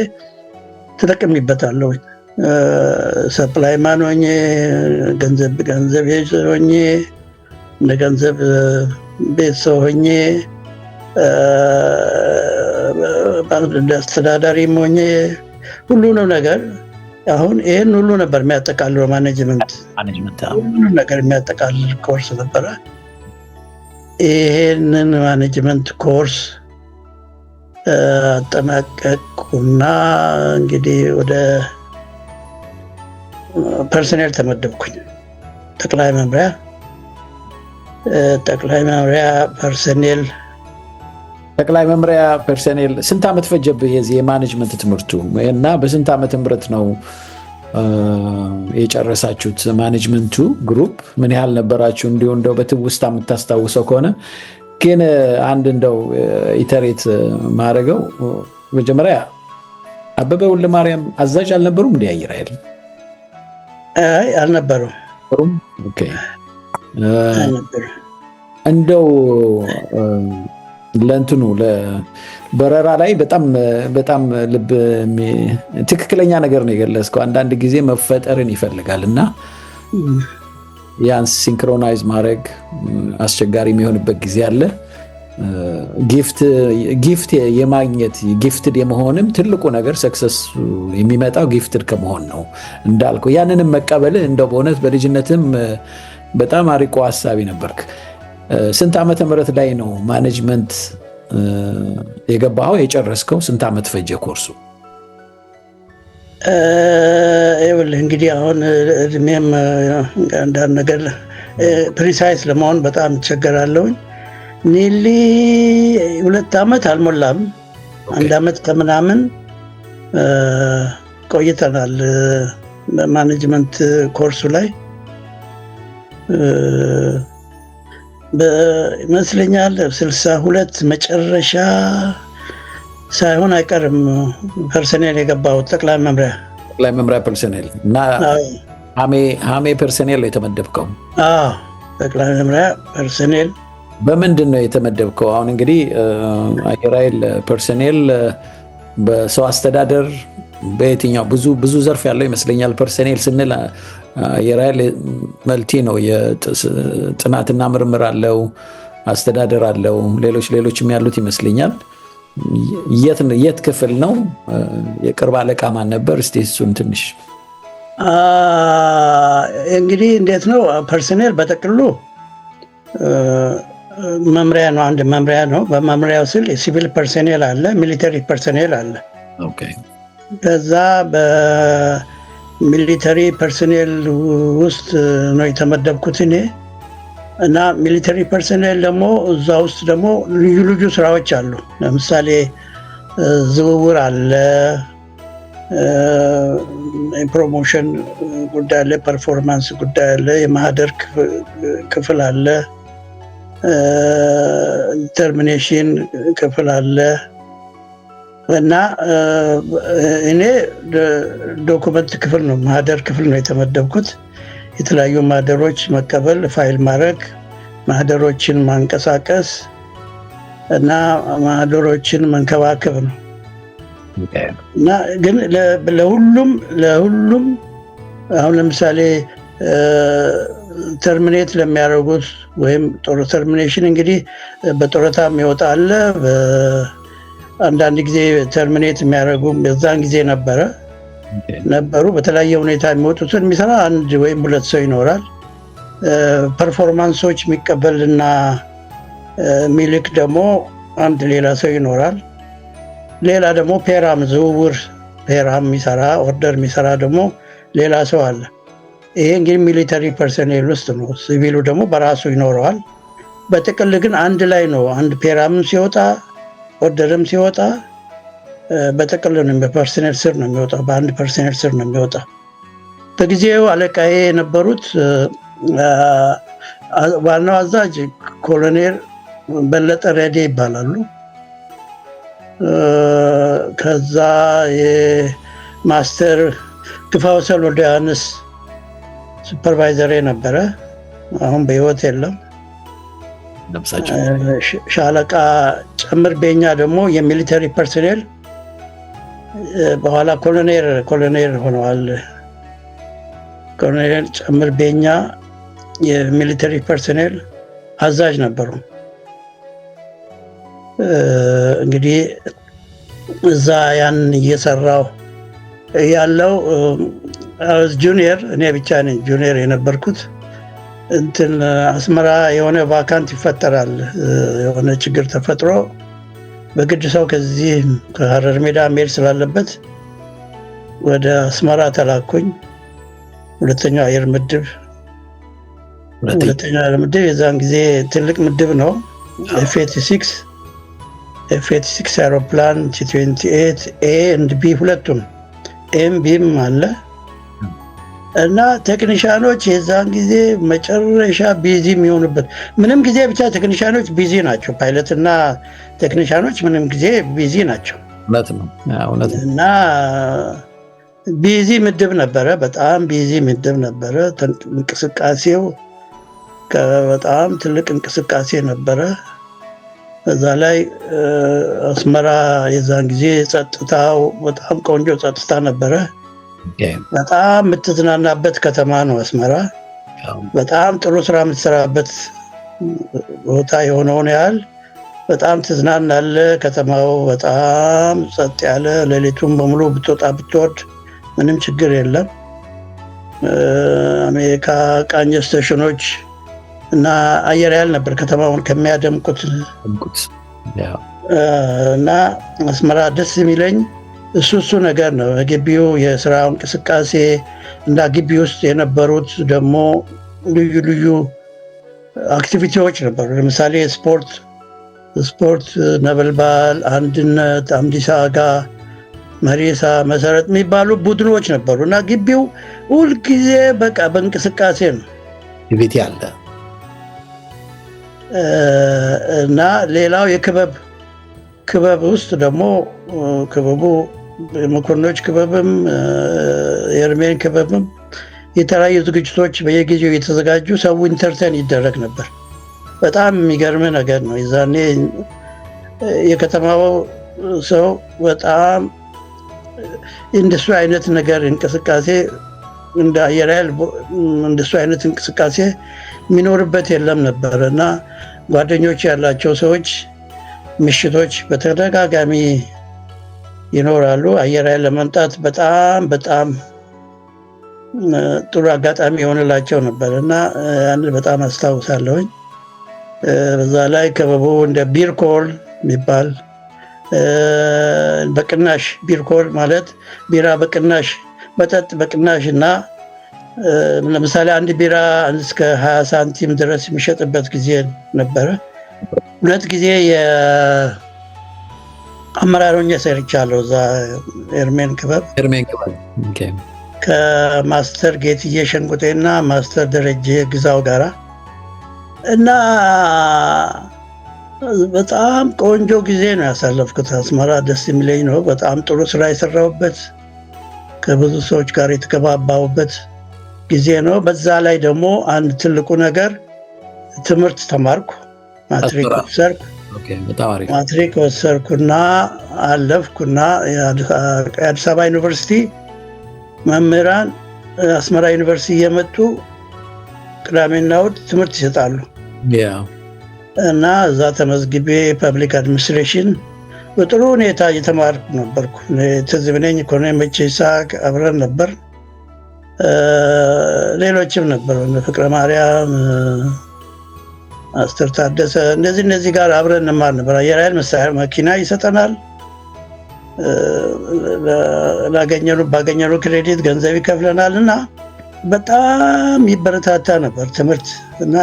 C: ተጠቅሜበታለሁ። ሰፕላይ ማን ሆኜ ገንዘብ ሆኜ እንደ ገንዘብ ቤት ሰው ሆኜ እንደ አስተዳዳሪም ሆኜ ሁሉንም ነገር አሁን ይህን ሁሉ ነበር የሚያጠቃልለው ማኔጅመንት ሁሉ ነገር የሚያጠቃልል ኮርስ ነበረ። ይህንን ማኔጅመንት ኮርስ አጠናቀቅኩና እንግዲህ ወደ ፐርሰኔል ተመደብኩኝ። ጠቅላይ መምሪያ ፐርሰኔል። ስንት ዓመት ፈጀብህ የዚህ የማኔጅመንት ትምህርቱ እና በስንት ዓመተ ምህረት ነው የጨረሳችሁት? ማኔጅመንቱ ግሩፕ ምን ያህል ነበራችሁ? እንዲሁ እንደው በትውስታ የምታስታውሰው ከሆነ ግን አንድ እንደው ኢተሬት ማድረገው መጀመሪያ አበበ ወልደማርያም አዛዥ አልነበሩም? እንዲ አየር ኃይል አልነበሩም።
B: እንደው ለእንትኑ በረራ ላይ በጣም ልብ ትክክለኛ ነገር ነው የገለጽከው። አንዳንድ ጊዜ መፈጠርን ይፈልጋል እና ያን ሲንክሮናይዝ ማድረግ አስቸጋሪ የሚሆንበት ጊዜ አለ። ጊፍት የማግኘት ጊፍትድ የመሆንም ትልቁ ነገር ሰክሰስ የሚመጣው ጊፍትድ ከመሆን ነው እንዳልከው። ያንንም መቀበልህ እንደው በእውነት በልጅነትም በጣም አሪቆ ሀሳቢ ነበርክ። ስንት ዓመተ ምህረት ላይ ነው ማኔጅመንት የገባኸው? የጨረስከው ስንት ዓመት ፈጀ ኮርሱ?
C: ይኸውልህ እንግዲህ አሁን እድሜም አንዳንድ ነገር ፕሪሳይስ ለመሆን በጣም እቸገራለሁኝ። ኒሊ 2 ዓመት አልሞላም፣ 1 ዓመት ከምናምን ቆይተናል በማኔጅመንት ኮርሱ ላይ በመስለኛል 62 መጨረሻ ሳይሆን አይቀርም ፐርሰኔል የገባው ጠቅላይ መምሪያ
B: ፐርሰኔል እና ሀሜ ፐርሰኔል የተመደብከው?
C: ጠቅላይ መምሪያ ፐርሰኔል።
B: በምንድን ነው የተመደብከው? አሁን እንግዲህ አየር ኃይል ፐርሰኔል በሰው አስተዳደር በየትኛው ብዙ ዘርፍ ያለው ይመስለኛል። ፐርሰኔል ስንል አየር ኃይል መልቲ ነው። የጥናትና ምርምር አለው፣ አስተዳደር አለው፣ ሌሎችም ያሉት ይመስለኛል። የት ክፍል ነው? የቅርብ አለቃ ማን ነበር? እስቲ እሱን ትንሽ
C: እንግዲህ እንዴት ነው ፐርሰኔል በጠቅሉ መምሪያ ነው፣ አንድ መምሪያ ነው። በመምሪያው ስል የሲቪል ፐርሰኔል አለ፣ ሚሊተሪ ፐርሰኔል አለ። ከዛ በሚሊተሪ ፐርሰኔል ውስጥ ነው የተመደብኩት እኔ እና ሚሊተሪ ፐርሰኔል ደግሞ እዛ ውስጥ ደግሞ ልዩ ስራዎች አሉ። ለምሳሌ ዝውውር አለ፣ የፕሮሞሽን ጉዳይ አለ፣ ፐርፎርማንስ ጉዳይ አለ፣ የማህደር ክፍል አለ፣ ተርሚኔሽን ክፍል አለ እና እኔ ዶኩመንት ክፍል ነው፣ ማህደር ክፍል ነው የተመደብኩት። የተለያዩ ማህደሮች መቀበል፣ ፋይል ማድረግ፣ ማህደሮችን ማንቀሳቀስ እና ማህደሮችን መንከባከብ ነው እና ግን ለሁሉም አሁን ለምሳሌ ተርሚኔት ለሚያደርጉት ወይም ተርሚኔሽን እንግዲህ በጡረታ የሚወጣ አለ። አንዳንድ ጊዜ ተርሚኔት የሚያደርጉ በዛን ጊዜ ነበሩ። በተለያየ ሁኔታ የሚወጡትን የሚሰራ አንድ ወይም ሁለት ሰው ይኖራል። ፐርፎርማንሶች የሚቀበልና የሚልክ ደግሞ አንድ ሌላ ሰው ይኖራል። ሌላ ደግሞ ፔራም ዝውውር ፔራም የሚሰራ ኦርደር የሚሰራ ደግሞ ሌላ ሰው አለ። ይሄ እንግዲህ ሚሊተሪ ፐርሰኔል ውስጥ ነው። ሲቪሉ ደግሞ በራሱ ይኖረዋል። በጥቅል ግን አንድ ላይ ነው። አንድ ፔራምም ሲወጣ ኦርደርም ሲወጣ በጥቅል ነው፣ በፐርሰኔል ስር ነው የሚወጣው፣ በአንድ ፐርሰኔል ስር ነው የሚወጣው። በጊዜው አለቃዬ የነበሩት ዋናው አዛዥ ኮሎኔል በለጠ ረዴ ይባላሉ። ከዛ የማስተር ግፋወሰን ወልደ ዮሐንስ ሱፐርቫይዘር ነበረ፣ አሁን በህይወት የለም። ሻለቃ ጨምር ቤኛ ደግሞ የሚሊተሪ ፐርሰኔል በኋላ ኮሎኔል ሆነዋል። ኮሎኔል ጨምር ቤኛ የሚሊተሪ ፐርሰኔል አዛዥ ነበሩ። እንግዲህ እዛ ያን እየሰራው ያለው ጁኒየር እኔ ብቻ ነኝ ጁኒየር የነበርኩት። እንትን አስመራ የሆነ ቫካንት ይፈጠራል። የሆነ ችግር ተፈጥሮ በግድ ሰው ከዚህ ከሀረር ሜዳ መሄድ ስላለበት ወደ አስመራ ተላኩኝ። ሁለተኛው አየር ምድብ የዛን ጊዜ ትልቅ ምድብ ነው። ኤፍ-86 አውሮፕላን ቲ-28 ኤ ኤንድ ቢ ሁለቱም ኤም ቢም አለ እና ቴክኒሻኖች የዛን ጊዜ መጨረሻ ቢዚ የሚሆኑበት ምንም ጊዜ ብቻ ቴክኒሻኖች ቢዚ ናቸው። ፓይለት እና ቴክኒሻኖች ምንም ጊዜ ቢዚ ናቸው እና ቢዚ ምድብ ነበረ። በጣም ቢዚ ምድብ ነበረ። እንቅስቃሴው በጣም ትልቅ እንቅስቃሴ ነበረ። በዛ ላይ አስመራ የዛን ጊዜ ጸጥታው በጣም ቆንጆ ጸጥታ ነበረ። በጣም የምትዝናናበት ከተማ ነው አስመራ። በጣም ጥሩ ስራ የምትሰራበት ቦታ የሆነውን ያህል በጣም ትዝናናለ። ከተማው በጣም ጸጥ ያለ፣ ሌሊቱን በሙሉ ብትወጣ ብትወርድ ምንም ችግር የለም። አሜሪካ ቃኝ ስቴሽኖች እና አየር ኃይል ነበር ከተማውን ከሚያደምቁት እና አስመራ ደስ የሚለኝ እሱ ነገር ነው። ግቢው የስራ እንቅስቃሴ እና ግቢ ውስጥ የነበሩት ደግሞ ልዩ አክቲቪቲዎች ነበሩ። ለምሳሌ ስፖርት ነበልባል፣ አንድነት፣ አምዲሳ አጋ መሪሳ፣ መሰረት የሚባሉ ቡድኖች ነበሩ እና ግቢው ሁልጊዜ በቃ በእንቅስቃሴ ነው።
B: ቤት ያለ
C: እና ሌላው ክበብ ውስጥ ደግሞ ክበቡ የመኮንኖች ክበብም የእርሜን ክበብም የተለያዩ ዝግጅቶች በየጊዜው የተዘጋጁ ሰው ኢንተርቴን ይደረግ ነበር። በጣም የሚገርም ነገር ነው። የዛኔ የከተማው ሰው በጣም እንደሱ አይነት ነገር እንቅስቃሴ እንደ አየር ኃይል እንደሱ አይነት እንቅስቃሴ የሚኖርበት የለም ነበር እና ጓደኞች ያላቸው ሰዎች ምሽቶች በተደጋጋሚ ይኖራሉ። አየር ኃይል ለመምጣት በጣም ጥሩ አጋጣሚ የሆነላቸው ነበር እና ያን በጣም አስታውሳለሁኝ። በዛ ላይ ክበቡ እንደ ቢርኮል የሚባል በቅናሽ ቢርኮል ማለት ቢራ በቅናሽ መጠጥ በቅናሽ እና ለምሳሌ አንድ ቢራ እስከ 20 ሳንቲም ድረስ የሚሸጥበት ጊዜ ነበረ። 2 ጊዜ የአመራሮኛ ሰርቻለሁ እዛ ኤርሜን ክበብ ከማስተር ጌትዬ ሸንቁጤና ማስተር ደረጀ ግዛው ጋራ እና በጣም ቆንጆ ጊዜ ነው ያሳለፍኩት። አስመራ ደስ የሚለኝ ነው። በጣም ጥሩ ስራ የሰራሁበት ከብዙ ሰዎች ጋር የተገባባሁበት ጊዜ ነው። በዛ ላይ ደግሞ አንድ ትልቁ ነገር ትምህርት ተማርኩ። ማትሪክ ወሰድኩና አለፍኩና የአዲስ አበባ ዩኒቨርሲቲ መምህራን አስመራ ዩኒቨርሲቲ እየመጡ ቅዳሜና እሑድ ትምህርት ይሰጣሉ እና እዛ ተመዝግቤ ፐብሊክ አድሚኒስትሬሽን በጥሩ ሁኔታ እየተማርኩ ነበርኩ። ትዝ ብለኝ ኢኮኖሚ መቼሳ አብረን ነበር። ሌሎችም ነበሩ ፍቅረ ማርያም፣ አስተር ታደሰ እነዚህ ጋር አብረን እንማር ነበር። አየር ኃይል መኪና ይሰጠናል። ባገኘነው ክሬዲት ገንዘብ ይከፍለናል እና በጣም ይበረታታ ነበር ትምህርት እና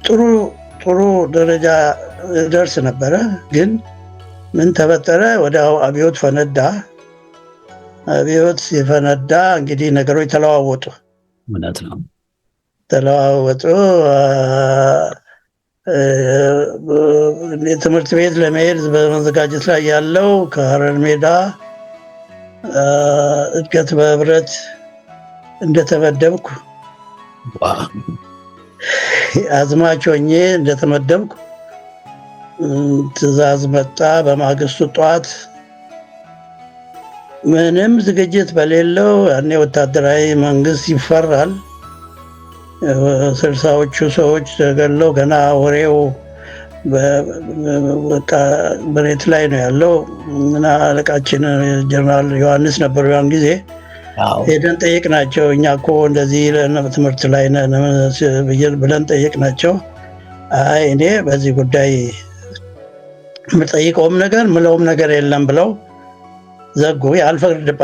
C: ጥሩ ደረጃ ደርስ ነበረ። ግን ምን ተፈጠረ? ወዲያው አብዮት ፈነዳ። አብዮት ሲፈነዳ እንግዲህ ነገሮች ተለዋወጡ።
B: እውነት ነው
C: ተለዋወጡ። ትምህርት ቤት ለመሄድ በመዘጋጀት ላይ ያለው ከሀረር ሜዳ እድገት በህብረት እንደተመደብኩ አዝማች ሆኜ እንደተመደብኩ ትዕዛዝ መጣ። በማግስቱ ጠዋት ምንም ዝግጅት በሌለው ያኔ ወታደራዊ መንግስት ይፈራል። 60ዎቹ ሰዎች ተገለው ገና ወሬው በሬት ላይ ነው ያለው እና አለቃችን ጀነራል ዮሐንስ ነበሩ ያን ጊዜ። ሄደን ጠየቅናቸው። እኛ እኮ እንደዚህ ትምህርት ላይ ብለን ጠየቅናቸው። አይ እኔ በዚህ ጉዳይ የምጠይቀውም ነገር ምለውም ነገር የለም ብለው ዘጉ።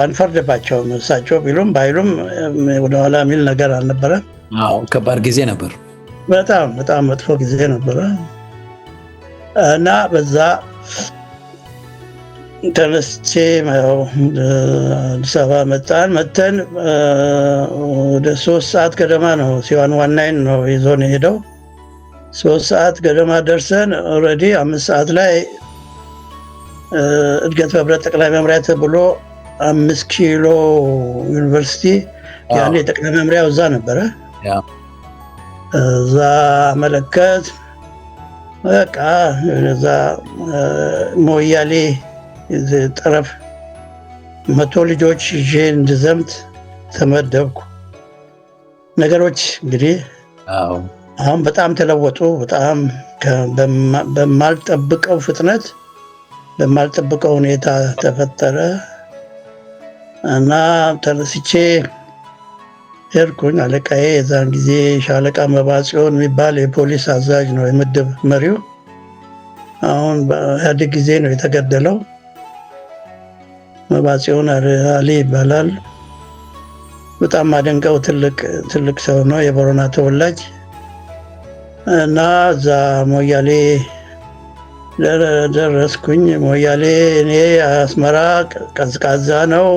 C: አንፈርድባቸውም። እሳቸው ቢሉም ባይሉም ወደኋላ የሚል ነገር አልነበረ።
B: ከባድ ጊዜ ነበር።
C: በጣም መጥፎ ጊዜ ነበረ እና በዛ ተነስቼ አዲስ አበባ መተን ወደ 3 ሰዓት ገደማ ነው ሲዋን ዋናይን ነው ይዞን ሄደው 3 ሰዓት ገደማ ደርሰን ኦልሬዲ 5 ሰዓት ላይ እድገት በህብረት ጠቅላይ መምሪያ ተብሎ 5 ኪሎ ዩኒቨርሲቲ ያኔ ጠቅላይ መምሪያው እዛ ነበረ። እዛ መለከት በቃ እዛ ሞያሌ ጠረፍ 100 ልጆች ይዤ እንድዘምት ተመደብኩ። ነገሮች እንግዲህ አሁን በጣም ተለወጡ። በጣም በማልጠብቀው ፍጥነት በማልጠብቀው ሁኔታ ተፈጠረ እና ተነስቼ ሄድኩኝ። አለቃዬ የዛን ጊዜ ሻለቃ መባጽዮን የሚባል የፖሊስ አዛዥ ነው የምድብ መሪው። አሁን በኢህአዴግ ጊዜ ነው የተገደለው። መባጽዮን አሊ ይባላል። በጣም ማደንቀው ትልቅ ሰው ነው፣ የቦረና ተወላጅ እና እዛ ሞያሌ ደረስኩኝ። ሞያሌ እኔ አስመራ ቀዝቃዛ ነው።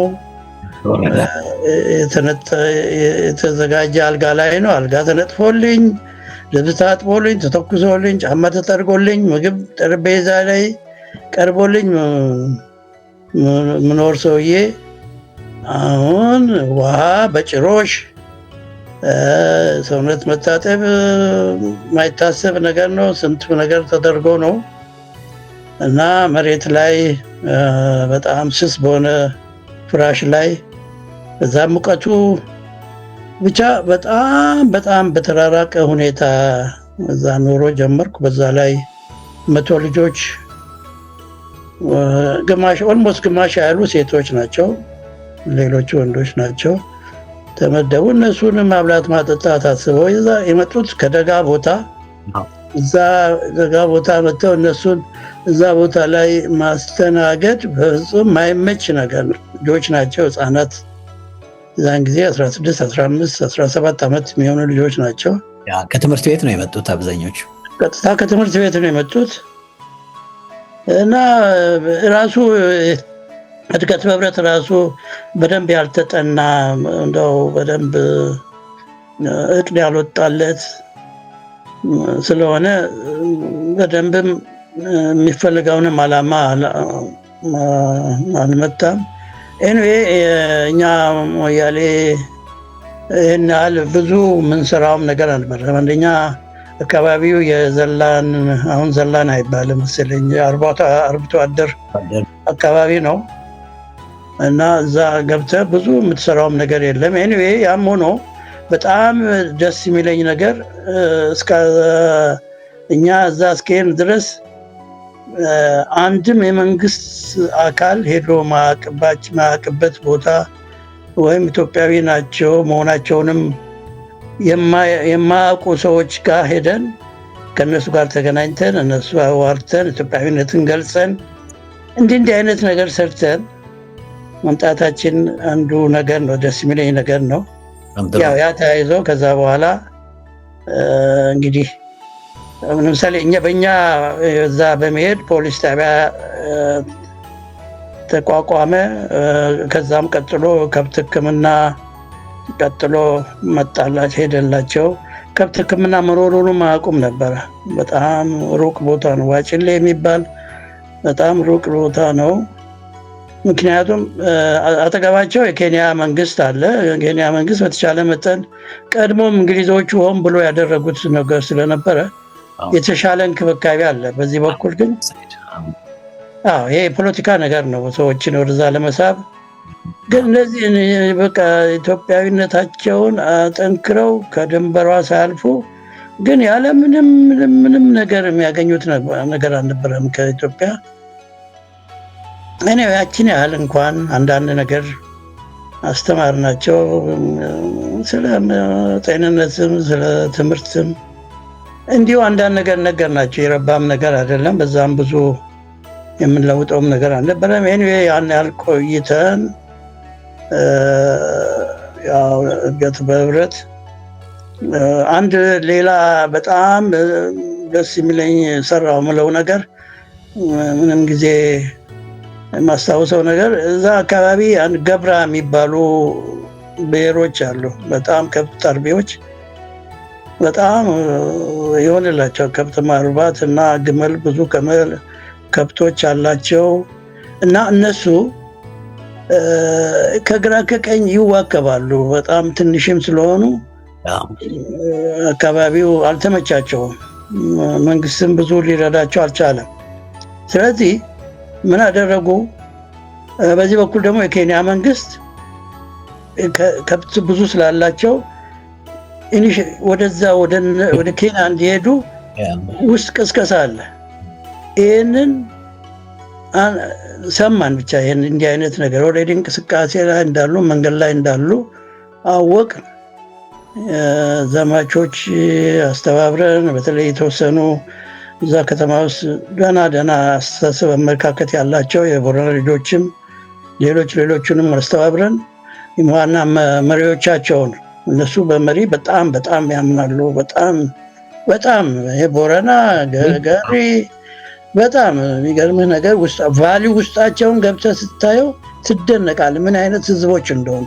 C: የተዘጋጀ አልጋ ላይ ነው። አልጋ ተነጥፎልኝ፣ ልብስ ታጥቦልኝ፣ ተተኩሶልኝ፣ ጫማ ተጠርጎልኝ፣ ምግብ ጠረጴዛ ላይ ቀርቦልኝ ምኖር ሰውዬ አሁን ውሃ በጭሮሽ ሰውነት መታጠብ ማይታሰብ ነገር ነው። ስንቱ ነገር ተደርጎ ነው እና መሬት ላይ በጣም ስስ በሆነ ፍራሽ ላይ በዛ ሙቀቱ ብቻ በጣም በጣም በተራራቀ ሁኔታ እዛ ኑሮ ጀመርኩ። በዛ ላይ 100 ልጆች ኦልሞስት ግማሽ ያሉ ሴቶች ናቸው፣ ሌሎቹ ወንዶች ናቸው ተመደቡ። እነሱንም ማብላት ማጠጣት አስበው እዛ የመጡት ከደጋ ቦታ እዛ ደጋ ቦታ መጥተው እነሱን እዛ ቦታ ላይ ማስተናገድ በፍጹም ማይመች ነገር ነው። ልጆች ናቸው፣ ህፃናት እዛን ጊዜ 16፣ 15፣ 17 ዓመት የሚሆኑ ልጆች ናቸው።
B: ከትምህርት ቤት ነው የመጡት አብዛኞቹ።
C: ቀጥታ ከትምህርት ቤት ነው የመጡት እና ራሱ እድገት በህብረት ራሱ በደንብ ያልተጠና እንደው በደንብ እቅድ ያልወጣለት ስለሆነ በደንብም የሚፈልገውንም ዓላማ አልመታም። ኤኒዌይ እኛ ሞያሌ ይህን ያህል ብዙ ምንሰራውም ነገር አልነበረም። አንደኛ አካባቢው የዘላን አሁን ዘላን አይባልም መሰለኝ አርብቶ አደር አካባቢ ነው እና እዛ ገብተህ ብዙ የምትሰራውም ነገር የለም። ኤኒዌይ ያም ሆኖ በጣም ደስ የሚለኝ ነገር እስከ እኛ እዛ እስከሄድን ድረስ አንድም የመንግስት አካል ሄዶ ማያውቅበት ቦታ ወይም ኢትዮጵያዊ ናቸው መሆናቸውንም የማያውቁ ሰዎች ጋር ሄደን ከእነሱ ጋር ተገናኝተን እነሱ አዋርተን ኢትዮጵያዊነትን ገልጸን እንዲህ አይነት ነገር ሰርተን መምጣታችን አንዱ ነገር ነው፣ ደስ የሚለኝ ነገር ነው። ያው ያ ተያይዞ ከዛ በኋላ እንግዲህ ለምሳሌ በእኛ እዛ በመሄድ ፖሊስ ጣቢያ ተቋቋመ። ከዛም ቀጥሎ ከብት ሕክምና ቀጥሎ መጣላቸው ሄደላቸው። ከብት ሕክምና መኖሩንም አያውቁም ነበረ። በጣም ሩቅ ቦታ ነው፣ ዋጭሌ የሚባል በጣም ሩቅ ቦታ ነው። ምክንያቱም አጠገባቸው የኬንያ መንግስት አለ። የኬንያ መንግስት በተቻለ መጠን ቀድሞም እንግሊዞቹ ሆን ብሎ ያደረጉት ነገር ስለነበረ የተሻለ እንክብካቤ አለ። በዚህ በኩል ግን ይሄ የፖለቲካ ነገር ነው፣ ሰዎችን ወደዛ ለመሳብ። ግን እነዚህ በቃ ኢትዮጵያዊነታቸውን አጠንክረው ከድንበሯ ሳያልፉ ግን ያለ ምንም ነገር የሚያገኙት ነገር አልነበረም ከኢትዮጵያ። እኔ ያችን ያህል እንኳን አንዳንድ ነገር አስተማርናቸው፣ ስለ ጤንነትም ስለ ትምህርትም እንዲሁ አንዳንድ ነገር ናቸው። የረባም ነገር አይደለም፣ በዛም ብዙ የምንለውጠውም ነገር አልነበረም። ኤኒዌይ ያን ያህል ቆይተን ያው እድገት በህብረት አንድ ሌላ በጣም ደስ የሚለኝ ሰራው ምለው ነገር ምንም ጊዜ የማስታውሰው ነገር እዛ አካባቢ አንድ ገብራ የሚባሉ ብሔሮች አሉ። በጣም ከብት አርቢዎች በጣም የሆነላቸው ከብት ማርባት እና ግመል ብዙ ከብቶች አላቸው እና እነሱ ከግራ ከቀኝ ይዋከባሉ። በጣም ትንሽም ስለሆኑ አካባቢው አልተመቻቸውም። መንግስትም ብዙ ሊረዳቸው አልቻለም። ስለዚህ ምን አደረጉ? በዚህ በኩል ደግሞ የኬንያ መንግስት ከብት ብዙ ስላላቸው ወደዛ ወደ ኬንያ እንዲሄዱ ውስጥ ቅስቀሳ አለ። ይህንን ሰማን ብቻ እንዲህ አይነት ነገር ኦልሬዲ እንቅስቃሴ ላይ እንዳሉ መንገድ ላይ እንዳሉ አወቅ። ዘማቾች አስተባብረን በተለይ የተወሰኑ እዛ ከተማ ውስጥ ደህና አስተሳሰብ አመለካከት ያላቸው የቦረና ልጆችም ሌሎቹንም አስተባብረን ዋና መሪዎቻቸውን እነሱ በመሪ በጣም ያምናሉ። በጣም የቦረና ገሪ በጣም የሚገርምህ ነገር ቫሊዩ ውስጣቸውን ገብተህ ስታየው ትደነቃለህ፣ ምን አይነት ህዝቦች እንደሆኑ።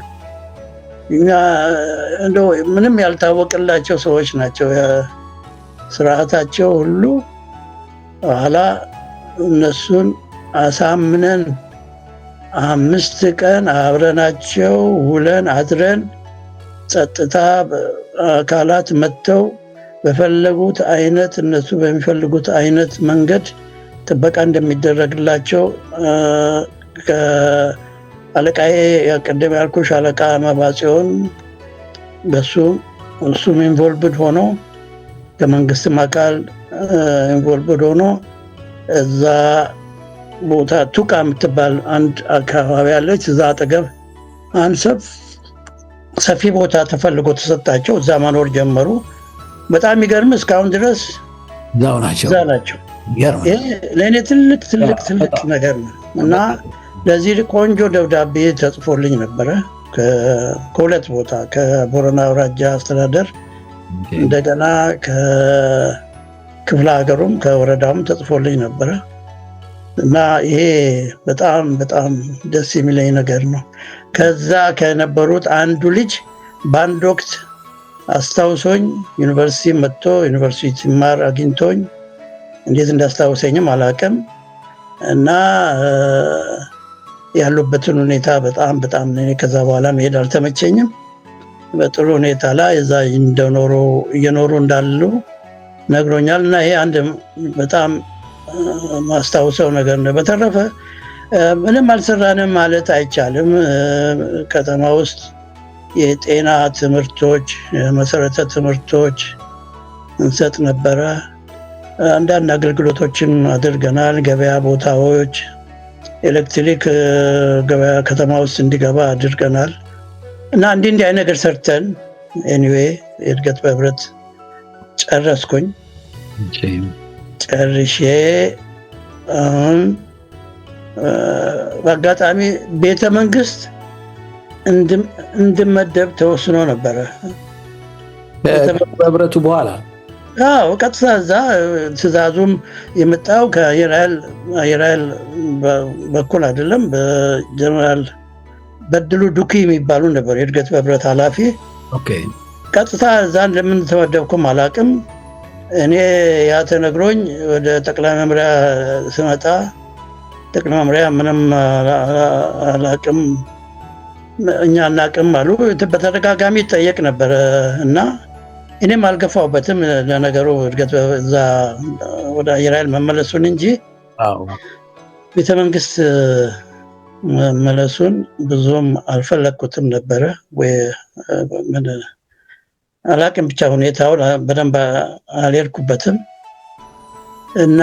C: እንደው ምንም ያልታወቅላቸው ሰዎች ናቸው። ስርዓታቸው ሁሉ ኋላ እነሱን አሳምነን 5 ቀን አብረናቸው ውለን አድረን ጸጥታ አካላት መጥተው በፈለጉት አይነት እነሱ በሚፈልጉት አይነት መንገድ ጥበቃ እንደሚደረግላቸው ከአለቃዬ ቅድም ያልኩሽ አለቃ መባጽዮን እሱም ኢንቮልቭድ ሆኖ ከመንግስትም አካል ኢንቮልቭድ ሆኖ እዛ ቦታ ቱቃ የምትባል አንድ አካባቢ አለች። እዛ አጠገብ አንድ ሰፊ ቦታ ተፈልጎ ተሰጣቸው። እዛ መኖር ጀመሩ። በጣም የሚገርም እስካሁን ድረስ እዛ ናቸው። ይሄ ለእኔ ትልቅ ነገር ነው እና ለዚህ ቆንጆ ደብዳቤ ተጽፎልኝ ነበረ ከሁለት ቦታ ከቦረና አውራጃ አስተዳደር እንደገና ከክፍለ ሀገሩም ከወረዳውም ተጽፎልኝ ነበረ እና ይሄ በጣም ደስ የሚለኝ ነገር ነው። ከዛ ከነበሩት አንዱ ልጅ በአንድ ወቅት አስታውሶኝ ዩኒቨርሲቲ መጥቶ ዩኒቨርሲቲ ሲማር አግኝቶኝ እንዴት እንዳስታውሰኝም አላውቅም እና ያሉበትን ሁኔታ በጣም ከዛ በኋላ መሄድ አልተመቸኝም። በጥሩ ሁኔታ ላይ እዛ እየኖሩ እንዳሉ ነግሮኛል እና ይሄ አንድ በጣም ማስታውሰው ነገር ነው። በተረፈ ምንም አልሰራንም ማለት አይቻልም። ከተማ ውስጥ የጤና ትምህርቶች፣ መሰረተ ትምህርቶች እንሰጥ ነበረ። አንዳንድ አገልግሎቶችን አድርገናል። ገበያ ቦታዎች፣ ኤሌክትሪክ ገበያ ከተማ ውስጥ እንዲገባ አድርገናል እና እንዲህ አይነት ነገር ሰርተን ኤኒዌይ የእድገት በህብረት ጨረስኩኝ። ጨርሼ አሁን በአጋጣሚ ቤተ መንግስት እንድመደብ ተወስኖ ነበረ።
B: በህብረቱ በኋላ
C: ቀጥታ እዛ ትእዛዙም የመጣው ከአየር ኃይል በኩል አይደለም። በጀነራል በድሉ ዱኪ የሚባሉ ነበር የእድገት በህብረት ኃላፊ። ቀጥታ እዛ እንደምን ተመደብኩም አላቅም። እኔ ያ ተነግሮኝ ወደ ጠቅላይ መምሪያ ስመጣ ጠቅላይ መምሪያ ምንም አላቅም እኛ አናቅም አሉ። በተደጋጋሚ ይጠየቅ ነበረ እና እኔም አልገፋውበትም። ለነገሩ እድገት እዛ ወደ አየር ኃይል መመለሱን እንጂ ቤተመንግስት መመለሱን ብዙም አልፈለግኩትም ነበረ ወይ አላቅም። ብቻ ሁኔታውን በደንብ አልሄድኩበትም እና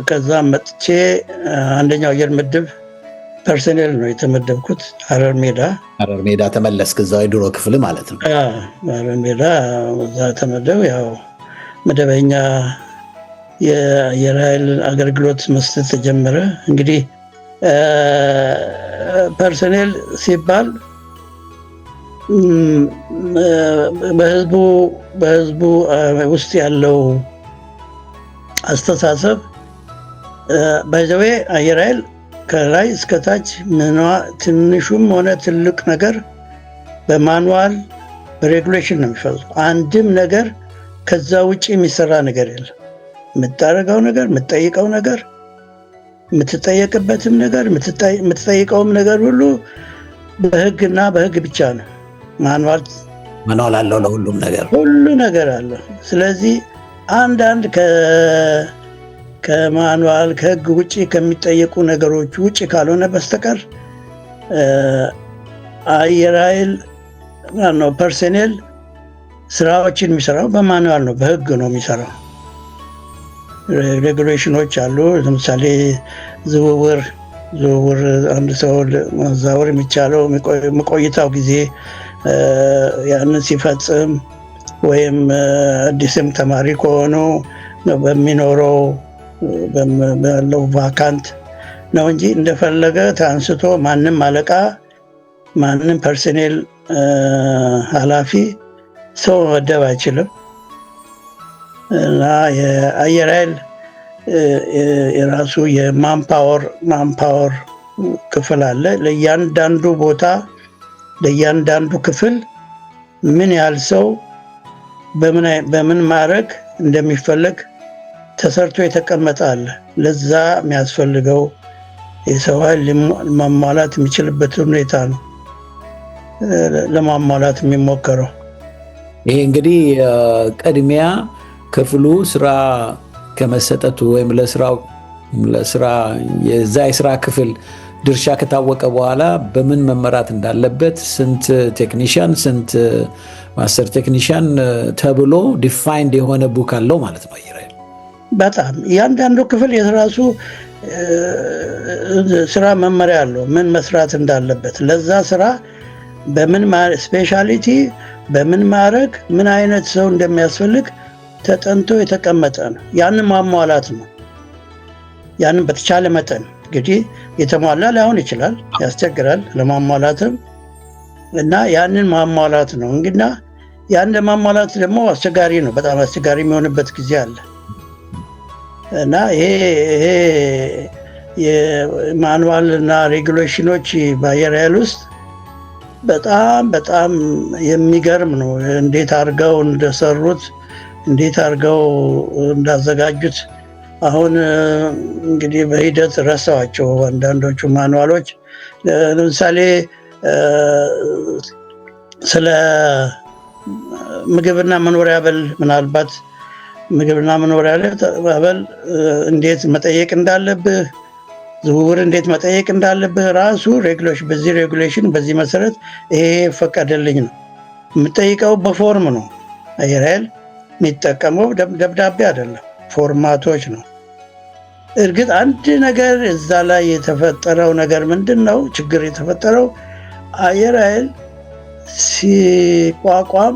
C: ከዛም መጥቼ አንደኛው አየር ምድብ ፐርሰኔል ነው የተመደብኩት። ሀረር ሜዳ
B: ተመለስክ። እዛው የድሮ ክፍል ማለት ነው።
C: ሀረር ሜዳ እዛ ተመደብ። ያው መደበኛ የአየር ኃይል አገልግሎት መስጠት ተጀመረ። እንግዲህ ፐርሰኔል ሲባል በህዝቡ ውስጥ ያለው አስተሳሰብ ባይዘዌ አየር ኃይል ከላይ እስከታች ትንሹም ሆነ ትልቅ ነገር በማኑዋል በሬጉሌሽን ነው የሚፈጸመው። አንድም ነገር ከዛ ውጭ የሚሰራ ነገር የለም። የምታደርገው ነገር፣ የምትጠይቀው ነገር፣ የምትጠየቅበትም ነገር፣ የምትጠይቀውም ነገር ሁሉ በህግና በህግ ብቻ ነው።
B: ማኑዋል አለው ለሁሉም ነገር፣
C: ሁሉ ነገር አለው። ስለዚህ አንዳንድ ከማኑዋል ከህግ ውጭ ከሚጠየቁ ነገሮች ውጭ ካልሆነ በስተቀር አየር ኃይል ነው ፐርሰኔል ስራዎችን የሚሰራው በማኑዋል ነው፣ በህግ ነው የሚሰራው። ሬጉሌሽኖች አሉ። ለምሳሌ ዝውውር አንድ ሰው ማዛወር የሚቻለው መቆይታው ጊዜ ያንን ሲፈጽም ወይም አዲስም ተማሪ ከሆኑ በሚኖረው ባለው ቫካንት ነው እንጂ እንደፈለገ ታንስቶ ማንም አለቃ ማንም ፐርሰኔል ኃላፊ ሰው መደብ አይችልም። እና የአየር ኃይል የራሱ የማንፓወር ክፍል አለ። ለእያንዳንዱ ቦታ ለእያንዳንዱ ክፍል ምን ያህል ሰው በምን ማዕረግ እንደሚፈለግ ተሰርቶ የተቀመጠ አለ። ለዛ የሚያስፈልገው የሰው ኃይል ማሟላት የሚችልበት ሁኔታ ነው ለማሟላት የሚሞከረው።
B: ይሄ እንግዲህ ቅድሚያ ክፍሉ ስራ ከመሰጠቱ ወይም ለስራ የዛ የስራ ክፍል ድርሻ ከታወቀ በኋላ በምን መመራት እንዳለበት ስንት ቴክኒሽያን ስንት ማስተር ቴክኒሽያን ተብሎ ዲፋይንድ የሆነ ቡክ አለው ማለት ነው። አየር ኃይል
C: በጣም እያንዳንዱ ክፍል የራሱ ስራ መመሪያ አለው፣ ምን መስራት እንዳለበት። ለዛ ስራ በምን ስፔሻሊቲ በምን ማዕረግ ምን አይነት ሰው እንደሚያስፈልግ ተጠንቶ የተቀመጠ ነው። ያንን ማሟላት ነው። ያንን በተቻለ መጠን እንግዲህ የተሟላ ላይሆን ይችላል፣ ያስቸግራል ለማሟላትም እና ያንን ማሟላት ነው። እንግዲህ ያን ለማሟላት ደግሞ አስቸጋሪ ነው። በጣም አስቸጋሪ የሚሆንበት ጊዜ አለ እና ይሄ የማኑዋል እና ሬጉሌሽኖች በአየር ኃይል ውስጥ በጣም የሚገርም ነው። እንዴት አድርገው እንደሰሩት እንዴት አድርገው እንዳዘጋጁት አሁን እንግዲህ በሂደት ረሳዋቸው አንዳንዶቹ ማኑዋሎች። ለምሳሌ ስለ ምግብና መኖሪያ ብል ምናልባት ምግብና መኖሪያ ብል እንዴት መጠየቅ እንዳለብህ፣ ዝውውር እንዴት መጠየቅ እንዳለብህ ራሱ ሬጉሌሽን፣ በዚህ ሬጉሌሽን በዚህ መሰረት ይሄ ፈቀደልኝ ነው የምጠይቀው። በፎርም ነው አየር ኃይል የሚጠቀመው፣ ደብዳቤ አይደለም፣ ፎርማቶች ነው። እርግጥ አንድ ነገር እዛ ላይ የተፈጠረው ነገር ምንድን ነው? ችግር የተፈጠረው አየር ኃይል ሲቋቋም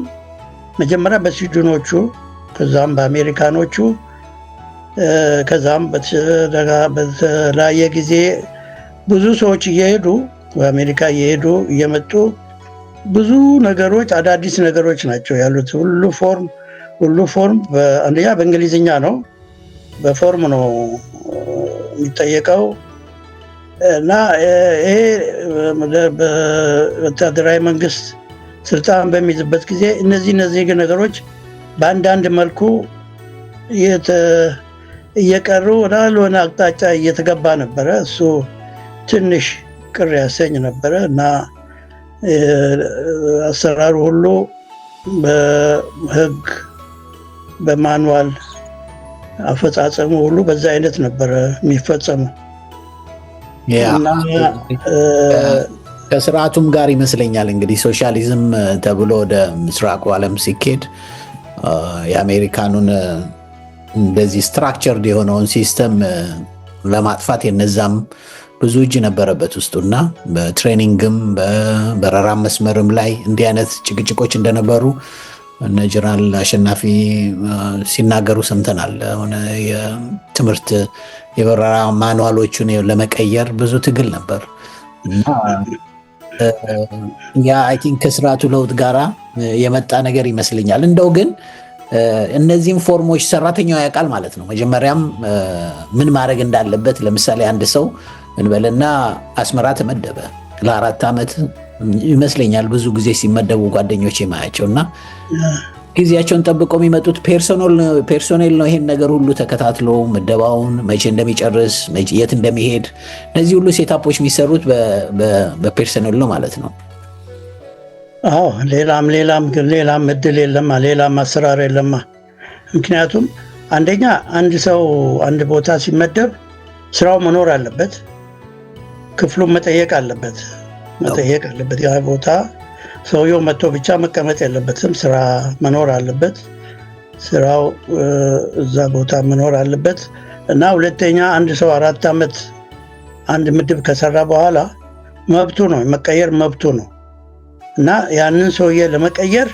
C: መጀመሪያ በስዊድኖቹ ከዛም በአሜሪካኖቹ ከዛም በተለያየ ጊዜ ብዙ ሰዎች እየሄዱ በአሜሪካ እየሄዱ እየመጡ ብዙ ነገሮች አዳዲስ ነገሮች ናቸው ያሉት። ሁሉ ፎርም አንደኛ በእንግሊዝኛ ነው፣ በፎርም ነው የሚጠየቀው እና ይሄ በወታደራዊ መንግስት ስልጣን በሚይዝበት ጊዜ እነዚህ ነገሮች በአንዳንድ መልኩ እየቀሩ ወዳልሆነ አቅጣጫ እየተገባ ነበረ። እሱ ትንሽ ቅር ያሰኝ ነበረ እና አሰራሩ ሁሉ በህግ በማኑዋል አፈጻጸሙ ሁሉ በዛ አይነት ነበረ የሚፈጸመው እና
B: ከስርዓቱም ጋር ይመስለኛል እንግዲህ ሶሻሊዝም ተብሎ ወደ ምስራቁ ዓለም ሲኬድ የአሜሪካኑን እንደዚህ ስትራክቸርድ የሆነውን ሲስተም ለማጥፋት የነዛም ብዙ እጅ ነበረበት ውስጡና በትሬኒንግም በበረራ መስመርም ላይ እንዲህ አይነት ጭቅጭቆች እንደነበሩ እነ ጀነራል አሸናፊ ሲናገሩ ሰምተናል። ሆነ የትምህርት የበረራ ማኑዋሎቹን ለመቀየር ብዙ ትግል ነበር እና ያ አይ ቲንክ ከስርዓቱ ለውጥ ጋራ የመጣ ነገር ይመስለኛል። እንደው ግን እነዚህም ፎርሞች ሰራተኛው ያውቃል ማለት ነው። መጀመሪያም ምን ማድረግ እንዳለበት ለምሳሌ አንድ ሰው እንበልና አስመራ ተመደበ ለ4 ዓመት ይመስለኛል ብዙ ጊዜ ሲመደቡ ጓደኞች የማያቸው እና ጊዜያቸውን ጠብቀው የሚመጡት ፔርሶኔል ነው። ይሄን ነገር ሁሉ ተከታትሎ ምደባውን መቼ እንደሚጨርስ የት እንደሚሄድ እነዚህ ሁሉ ሴታፖች የሚሰሩት በፔርሶኔል ነው ማለት ነው።
C: አዎ ሌላም እድል የለማ፣ ሌላም አሰራር የለማ። ምክንያቱም አንደኛ አንድ ሰው አንድ ቦታ ሲመደብ ስራው መኖር አለበት፣ ክፍሉን መጠየቅ አለበት። ያ ቦታ ሰውየው መጥቶ ብቻ መቀመጥ የለበትም። ስራ መኖር አለበት፣ ስራው እዛ ቦታ መኖር አለበት እና ሁለተኛ አንድ ሰው 4 ዓመት አንድ ምድብ ከሰራ በኋላ መብቱ ነው መቀየር መብቱ ነው እና ያንን ሰውዬ ለመቀየር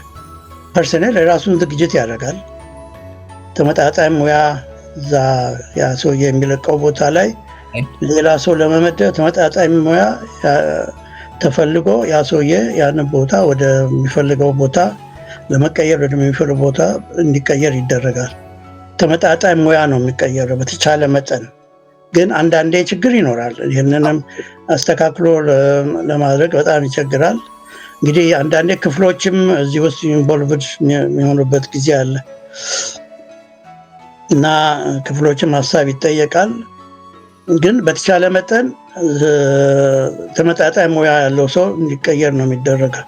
C: ፐርሰኔል የራሱን ዝግጅት ያደርጋል። ተመጣጣኝ ሙያ እዛ ያ ሰውዬ የሚለቀው ቦታ ላይ ሌላ ሰው ለመመደብ ተመጣጣኝ ሙያ ተፈልጎ ያ ሰውዬ ያንን ቦታ ወደሚፈልገው ቦታ ለመቀየር ወደሚፈልገው ቦታ እንዲቀየር ይደረጋል። ተመጣጣኝ ሙያ ነው የሚቀየረው በተቻለ መጠን። ግን አንዳንዴ ችግር ይኖራል። ይህንንም አስተካክሎ ለማድረግ በጣም ይቸግራል። እንግዲህ አንዳንዴ ክፍሎችም እዚህ ውስጥ ኢንቮልቭድ የሚሆኑበት ጊዜ አለ እና ክፍሎችም ሀሳብ ይጠየቃል። ግን በተቻለ መጠን ተመጣጣኝ ሙያ ያለው ሰው እንዲቀየር ነው የሚደረገው።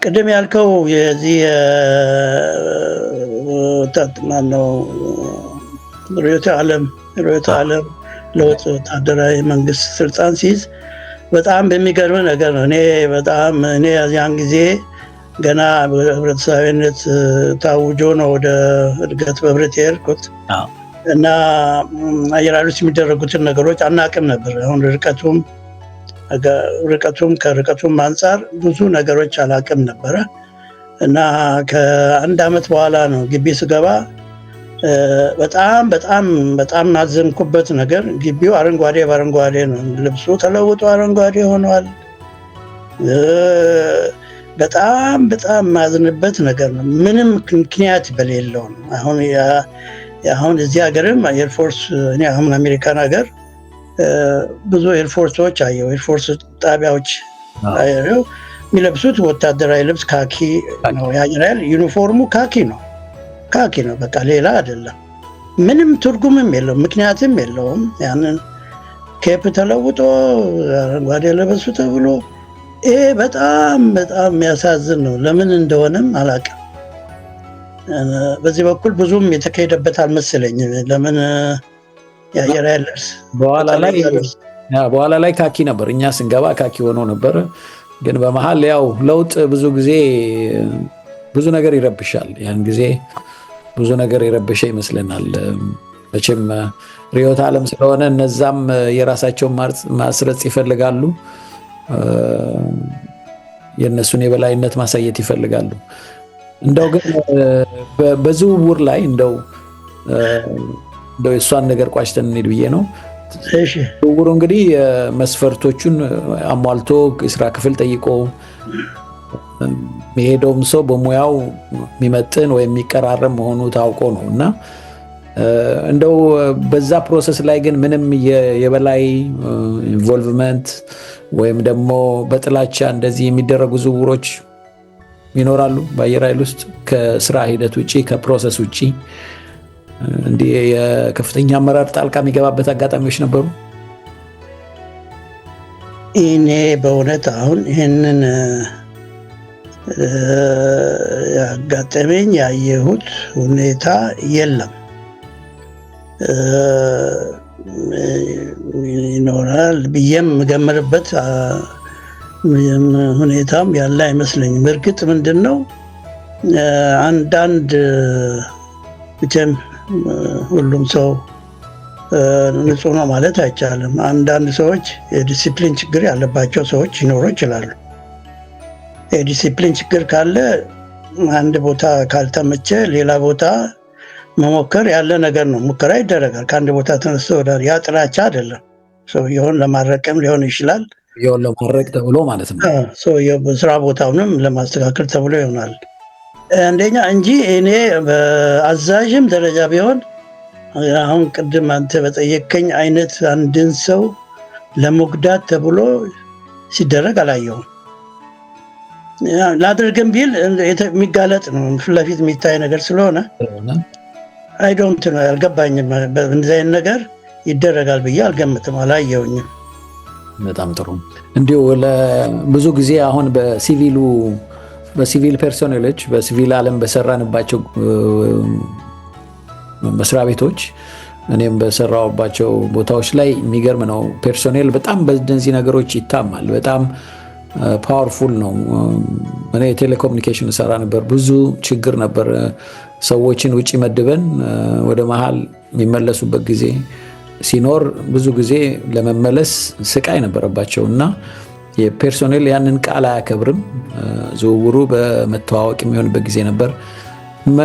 C: ቅድም ያልከው የዚህ ማነው ርዕዮተ ዓለም ለውጥ ወታደራዊ መንግስት ስልጣን ሲይዝ በጣም በሚገርም ነገር ነው። እኔ ያን ጊዜ ገና በህብረተሰባዊነት ታውጆ ነው ወደ እድገት በህብረት የሄድኩት እና አየር ኃይል ውስጥ የሚደረጉትን ነገሮች አናቅም ነበር። አሁን ከርቀቱም አንጻር ብዙ ነገሮች አላቅም ነበረ እና ከአንድ ዓመት በኋላ ነው ግቢ ስገባ በጣም ናዘንኩበት ነገር ግቢው አረንጓዴ በአረንጓዴ ነው። ልብሱ ተለውጦ አረንጓዴ ሆኗል። በጣም ማዝንበት ነገር ነው። ምንም ምክንያት በሌለው ነው። አሁን እዚህ ሀገርም ኤርፎርስ እኔ አሁን አሜሪካን ሀገር ብዙ ኤርፎርሶች አየሁ። ኤርፎርስ ጣቢያዎች አየሁ። የሚለብሱት ወታደራዊ ልብስ ካኪ ነው። የአየር ኃይል ዩኒፎርሙ ካኪ ነው። በቃ ሌላ አይደለም። ምንም ትርጉምም የለውም፣ ምክንያትም የለውም። ያንን ኬፕ ተለውጦ አረንጓዴ ለበሱ ተብሎ ይሄ በጣም የሚያሳዝን ነው። ለምን እንደሆነም አላውቅም። በዚህ በኩል ብዙም የተካሄደበት አልመሰለኝም። ለምን የአየር ኃይል ልብስ
B: በኋላ ላይ ካኪ ነበር። እኛ ስንገባ ካኪ ሆኖ ነበር። ግን በመሀል ያው ለውጥ ብዙ ጊዜ ብዙ ነገር ይረብሻል። ያን ጊዜ ብዙ ነገር የረበሸ ይመስለናል። መቼም ርዕዮተ ዓለም ስለሆነ እነዛም የራሳቸውን ማስረጽ ይፈልጋሉ። የእነሱን የበላይነት ማሳየት ይፈልጋሉ። እንደው ግን በዝውውር ላይ እንደው የእሷን ነገር ቋጭተን እንሂድ ብዬ ነው። ዝውውሩ እንግዲህ መስፈርቶቹን አሟልቶ የስራ ክፍል ጠይቆ የሚሄደውም ሰው በሙያው የሚመጥን ወይም የሚቀራረብ መሆኑ ታውቆ ነው እና እንደው በዛ ፕሮሰስ ላይ ግን ምንም የበላይ ኢንቮልቭመንት ወይም ደግሞ በጥላቻ እንደዚህ የሚደረጉ ዝውውሮች ይኖራሉ በአየር ኃይል ውስጥ ከስራ ሂደት ውጭ ከፕሮሰስ ውጭ እንዲህ የከፍተኛ አመራር ጣልቃ የሚገባበት አጋጣሚዎች ነበሩ?
C: እኔ በእውነት አሁን ይህንን ያጋጠመኝ ያየሁት ሁኔታ የለም። ይኖራል ብዬም የምገምርበት ሁኔታም ያለ አይመስለኝም። እርግጥ ምንድን ነው አንዳንድ ብቻም ሁሉም ሰው ንጹህ ነው ማለት አይቻልም። አንዳንድ ሰዎች የዲሲፕሊን ችግር ያለባቸው ሰዎች ሊኖሩ ይችላሉ። የዲሲፕሊን ችግር ካለ አንድ ቦታ ካልተመቸ ሌላ ቦታ መሞከር ያለ ነገር ነው። ሙከራ ይደረጋል። ከአንድ ቦታ ተነስቶ ወደ ያ ጥላቻ አይደለም። ሰውየውን ለማረቅም ሊሆን ይችላል።
B: ሰውየውን ለማረቅ ተብሎ ማለት ነው።
C: ሰውየው በስራ ቦታውንም ለማስተካከል ተብሎ ይሆናል አንደኛ እንጂ እኔ በአዛዥም ደረጃ ቢሆን አሁን ቅድም አንተ በጠየቀኝ አይነት አንድን ሰው ለመጉዳት ተብሎ ሲደረግ አላየሁም። ላድርግም ቢል የሚጋለጥ ነው፣ ፊት ለፊት የሚታይ ነገር ስለሆነ አይ ዶንት ነው አልገባኝም። በእንደዚህ አይነት ነገር ይደረጋል ብዬ አልገምትም፣ አላየሁኝም።
B: በጣም ጥሩ። እንዲሁ ብዙ ጊዜ አሁን በሲቪል ፐርሶኔሎች በሲቪል ዓለም በሰራንባቸው መስሪያ ቤቶች እኔም በሰራሁባቸው ቦታዎች ላይ የሚገርም ነው። ፐርሶኔል በጣም በእነዚህ ነገሮች ይታማል። በጣም ፓወርፉል ነው። እኔ ቴሌኮሙኒኬሽን ሰራ ነበር። ብዙ ችግር ነበር። ሰዎችን ውጭ መድበን ወደ መሀል የሚመለሱበት ጊዜ ሲኖር ብዙ ጊዜ ለመመለስ ስቃይ ነበረባቸው እና የፐርሶኔል ያንን ቃል አያከብርም። ዝውውሩ በመተዋወቅ የሚሆንበት ጊዜ ነበር።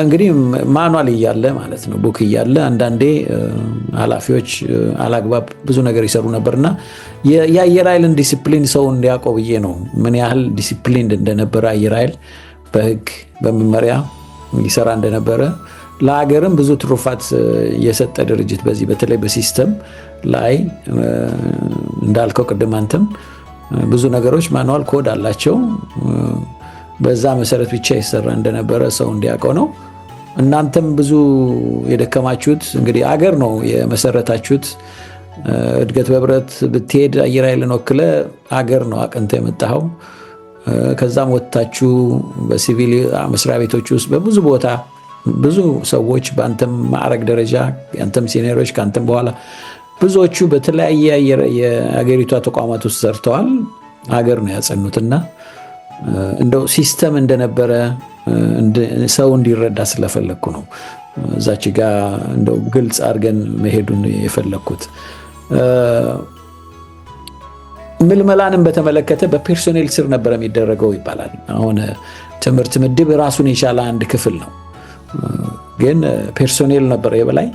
B: እንግዲህ ማኗል እያለ ማለት ነው፣ ቡክ እያለ አንዳንዴ ኃላፊዎች አላግባብ ብዙ ነገር ይሰሩ ነበር እና የአየር ኃይልን ዲሲፕሊን ሰው እንዲያውቀው ብዬ ነው። ምን ያህል ዲሲፕሊን እንደነበረ አየር ኃይል በህግ በመመሪያ ይሰራ እንደነበረ ለሀገርም ብዙ ትሩፋት የሰጠ ድርጅት በዚህ በተለይ በሲስተም ላይ እንዳልከው ቅድም አንተም ብዙ ነገሮች ማኑዋል ኮድ አላቸው። በዛ መሰረት ብቻ ይሰራ እንደነበረ ሰው እንዲያውቀው ነው። እናንተም ብዙ የደከማችሁት እንግዲህ አገር ነው የመሰረታችሁት። እድገት በህብረት ብትሄድ አየር ኃይልን ወክለ አገር ነው አቅንተ የመጣኸው። ከዛም ወጥታችሁ በሲቪል መስሪያ ቤቶች ውስጥ በብዙ ቦታ ብዙ ሰዎች በአንተም ማዕረግ ደረጃ የአንተም ሲኒየሮች ከአንተም በኋላ ብዙዎቹ በተለያየ የአገሪቷ ተቋማት ውስጥ ሰርተዋል። ሀገር ነው ያጸኑትና እንደው ሲስተም እንደነበረ ሰው እንዲረዳ ስለፈለግኩ ነው እዛች ጋር እንደው ግልጽ አድርገን መሄዱን የፈለግኩት። ምልመላንም በተመለከተ በፐርሶኔል ስር ነበር የሚደረገው ይባላል። አሁን ትምህርት ምድብ ራሱን የቻለ አንድ ክፍል ነው፣ ግን ፐርሶኔል ነበር የበላይ።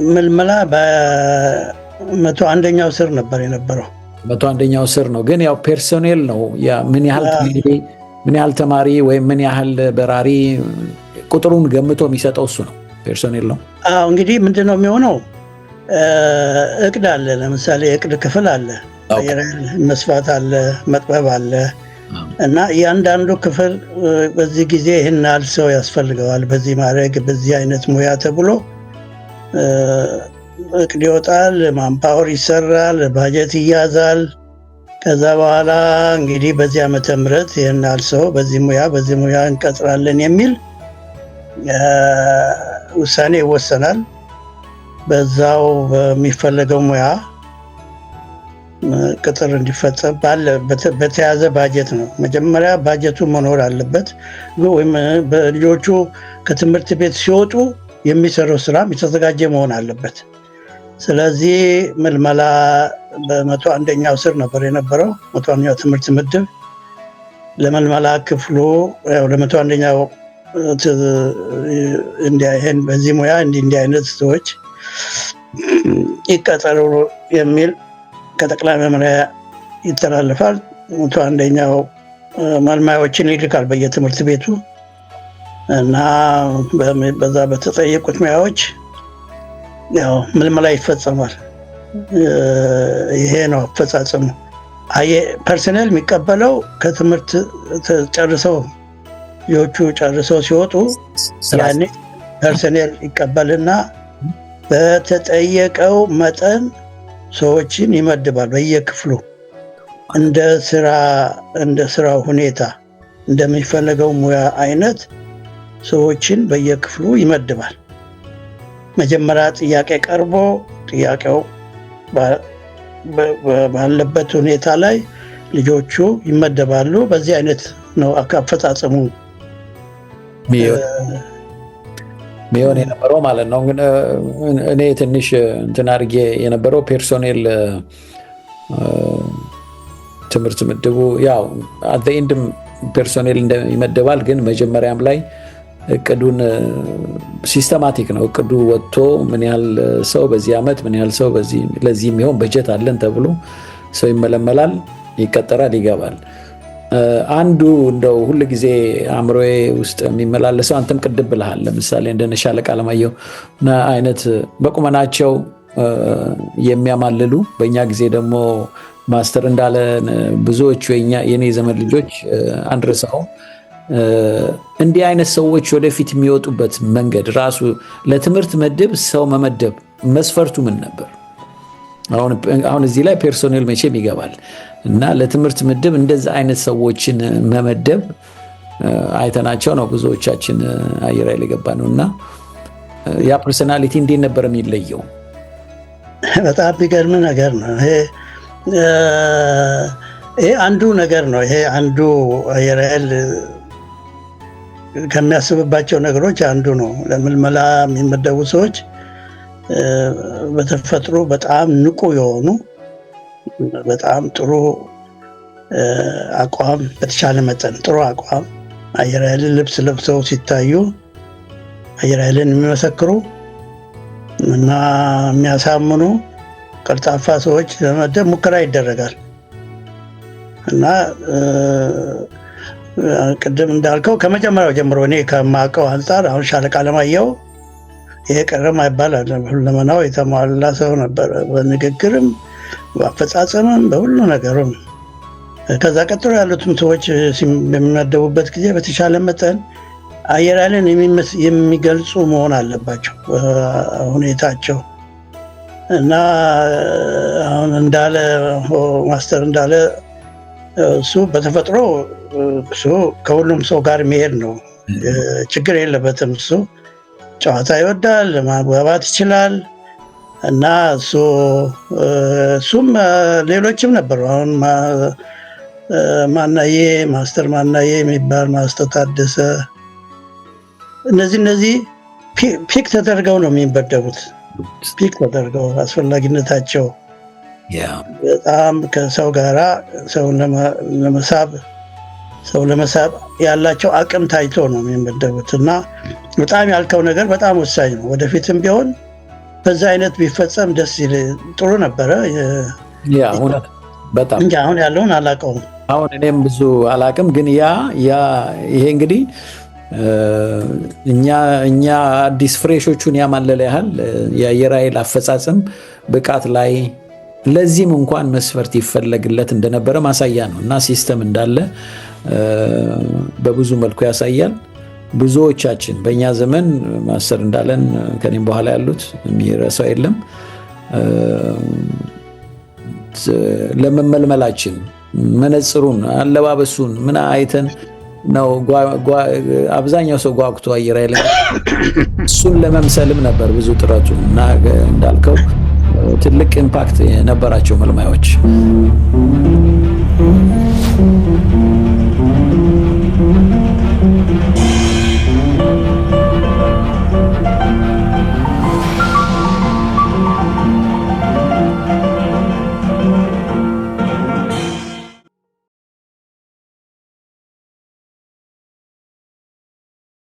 C: ምልመላ በ101ኛው ስር ነበር የነበረው።
B: 101ኛው ስር ነው፣ ግን ያው ፐርሶኔል ነው። ምን ያህል ተማሪ ወይም ምን ያህል በራሪ ቁጥሩን ገምቶ የሚሰጠው እሱ ነው፣ ፐርሶኔል ነው።
C: እንግዲህ ምንድነው የሚሆነው? እቅድ አለ። ለምሳሌ የእቅድ ክፍል አለ፣ አየር ኃይል መስፋት አለ፣ መጥበብ አለ እና እያንዳንዱ ክፍል በዚህ ጊዜ ይህን ያህል ሰው ያስፈልገዋል፣ በዚህ ማድረግ በዚህ አይነት ሙያ ተብሎ እቅድ ይወጣል፣ ማንፓወር ይሰራል፣ ባጀት ይያዛል። ከዛ በኋላ እንግዲህ በዚህ ዓመተ ምህረት ይህን ያህል ሰው በዚህ ሙያ እንቀጥራለን የሚል ውሳኔ ይወሰናል። በዛው በሚፈለገው ሙያ ቅጥር እንዲፈጸም በተያዘ ባጀት ነው። መጀመሪያ ባጀቱ መኖር አለበት፣ ወይም በልጆቹ ከትምህርት ቤት ሲወጡ የሚሰራው ስራም የተዘጋጀ መሆን አለበት። ስለዚህ ምልመላ በ101ኛው ስር ነበር የነበረው። 101ኛው ትምህርት ምድብ ለምልመላ ክፍሉ ለ101ኛው በዚህ ሙያ እንዲህ አይነት ሰዎች ይቀጠሩ የሚል ከጠቅላይ መምሪያ ይተላለፋል። 101ኛው መልማዮችን ይልካል በየትምህርት ቤቱ እና በዛ በተጠየቁት ሙያዎች ያው ምልመላ ይፈጸማል። ይሄ ነው አፈጻጸሙ። ፐርሰኔል የሚቀበለው ከትምህርት ጨርሰው ሲወጡ ያኔ ፐርሰኔል ይቀበልና በተጠየቀው መጠን ሰዎችን ይመድባል። በየክፍሉ እንደ ስራው ሁኔታ እንደሚፈለገው ሙያ አይነት ሰዎችን በየክፍሉ ይመድባል። መጀመሪያ ጥያቄ ቀርቦ ጥያቄው ባለበት ሁኔታ ላይ ልጆቹ ይመደባሉ። በዚህ አይነት ነው አፈጻጸሙ
B: ሚሆን የነበረው ማለት ነው። እኔ ትንሽ እንትን አድርጌ የነበረው ፐርሶኔል ትምህርት ምድቡ ያው አዘኢንድም ፐርሶኔል ይመደባል፣ ግን መጀመሪያም ላይ እቅዱን ሲስተማቲክ ነው። እቅዱ ወጥቶ ምን ያህል ሰው በዚህ ዓመት ምን ያህል ሰው ለዚህ የሚሆን በጀት አለን ተብሎ ሰው ይመለመላል፣ ይቀጠራል፣ ይገባል። አንዱ እንደው ሁል ጊዜ አእምሮዬ ውስጥ የሚመላለሰው አንተም ቅድም ብለሃል፣ ለምሳሌ እንደነ ሻለቃ አለማየሁ አይነት በቁመናቸው የሚያማልሉ በእኛ ጊዜ ደግሞ ማስተር እንዳለ ብዙዎቹ የኔ ዘመን ልጆች አንድረሳው እንዲህ አይነት ሰዎች ወደፊት የሚወጡበት መንገድ ራሱ ለትምህርት ምድብ ሰው መመደብ መስፈርቱ ምን ነበር? አሁን እዚህ ላይ ፐርሶኔል መቼም ይገባል እና ለትምህርት ምድብ እንደዛ አይነት ሰዎችን መመደብ አይተናቸው ነው ብዙዎቻችን አየር ኃይል የገባ ነው። እና ያ ፐርሶናሊቲ እንዴት ነበር የሚለየው?
C: በጣም የሚገርም ነገር ነው። ይሄ አንዱ ነገር ነው። ይሄ አንዱ አየር ኃይል ከሚያስብባቸው ነገሮች አንዱ ነው። ለምልመላ የሚመደቡ ሰዎች በተፈጥሮ በጣም ንቁ የሆኑ በጣም ጥሩ አቋም፣ በተቻለ መጠን ጥሩ አቋም አየር ኃይልን ልብስ ለብሰው ሲታዩ አየር ኃይልን የሚመሰክሩ እና የሚያሳምኑ ቀልጣፋ ሰዎች ለመመደብ ሙከራ ይደረጋል እና ቅድም እንዳልከው ከመጀመሪያው ጀምሮ እኔ ከማውቀው አንጻር አሁን ሻለቃ አለማየሁ ይሄ ቀረም አይባል ሁለመናው የተሟላ ሰው ነበረ፣ በንግግርም በአፈጻጸምም በሁሉ ነገሩም። ከዛ ቀጥሎ ያሉትም ሰዎች በሚመደቡበት ጊዜ በተሻለ መጠን አየር ኃይልን የሚገልጹ መሆን አለባቸው ሁኔታቸው። እና አሁን እንዳለ ማስተር እንዳለ እሱ በተፈጥሮ እሱ ከሁሉም ሰው ጋር የሚሄድ ነው፣ ችግር የለበትም። እሱ ጨዋታ ይወዳል፣ ማግባባት ይችላል። እና እሱም ሌሎችም ነበሩ። አሁን ማናዬ ማስተር ማናዬ የሚባል ማስተር ታደሰ፣ እነዚህ ፒክ ተደርገው ነው የሚመደቡት። ፒክ ተደርገው አስፈላጊነታቸው በጣም ከሰው ጋራ ሰው ለመሳብ ያላቸው አቅም ታይቶ ነው የሚመደቡት። እና በጣም ያልከው ነገር በጣም ወሳኝ ነው። ወደፊትም ቢሆን በዛ አይነት ቢፈጸም ደስ ይል ጥሩ ነበረ።
B: በጣም
C: እንጂ አሁን ያለውን አላውቀውም።
B: አሁን እኔም ብዙ አላውቅም፣ ግን ይሄ እንግዲህ እኛ አዲስ ፍሬሾቹን ያማለለ ያህል የአየር ኃይል አፈጻጸም ብቃት ላይ ለዚህም እንኳን መስፈርት ይፈለግለት እንደነበረ ማሳያ ነው። እና ሲስተም እንዳለ በብዙ መልኩ ያሳያል። ብዙዎቻችን በእኛ ዘመን ማስተር እንዳለን ከኔም በኋላ ያሉት የሚረሳው የለም። ለመመልመላችን መነጽሩን፣ አለባበሱን ምን አይተን ነው አብዛኛው ሰው ጓጉቶ አየር ኃይል እሱን ለመምሰልም ነበር ብዙ ጥረቱ። እና እንዳልከው ትልቅ ኢምፓክት የነበራቸው መልማዮች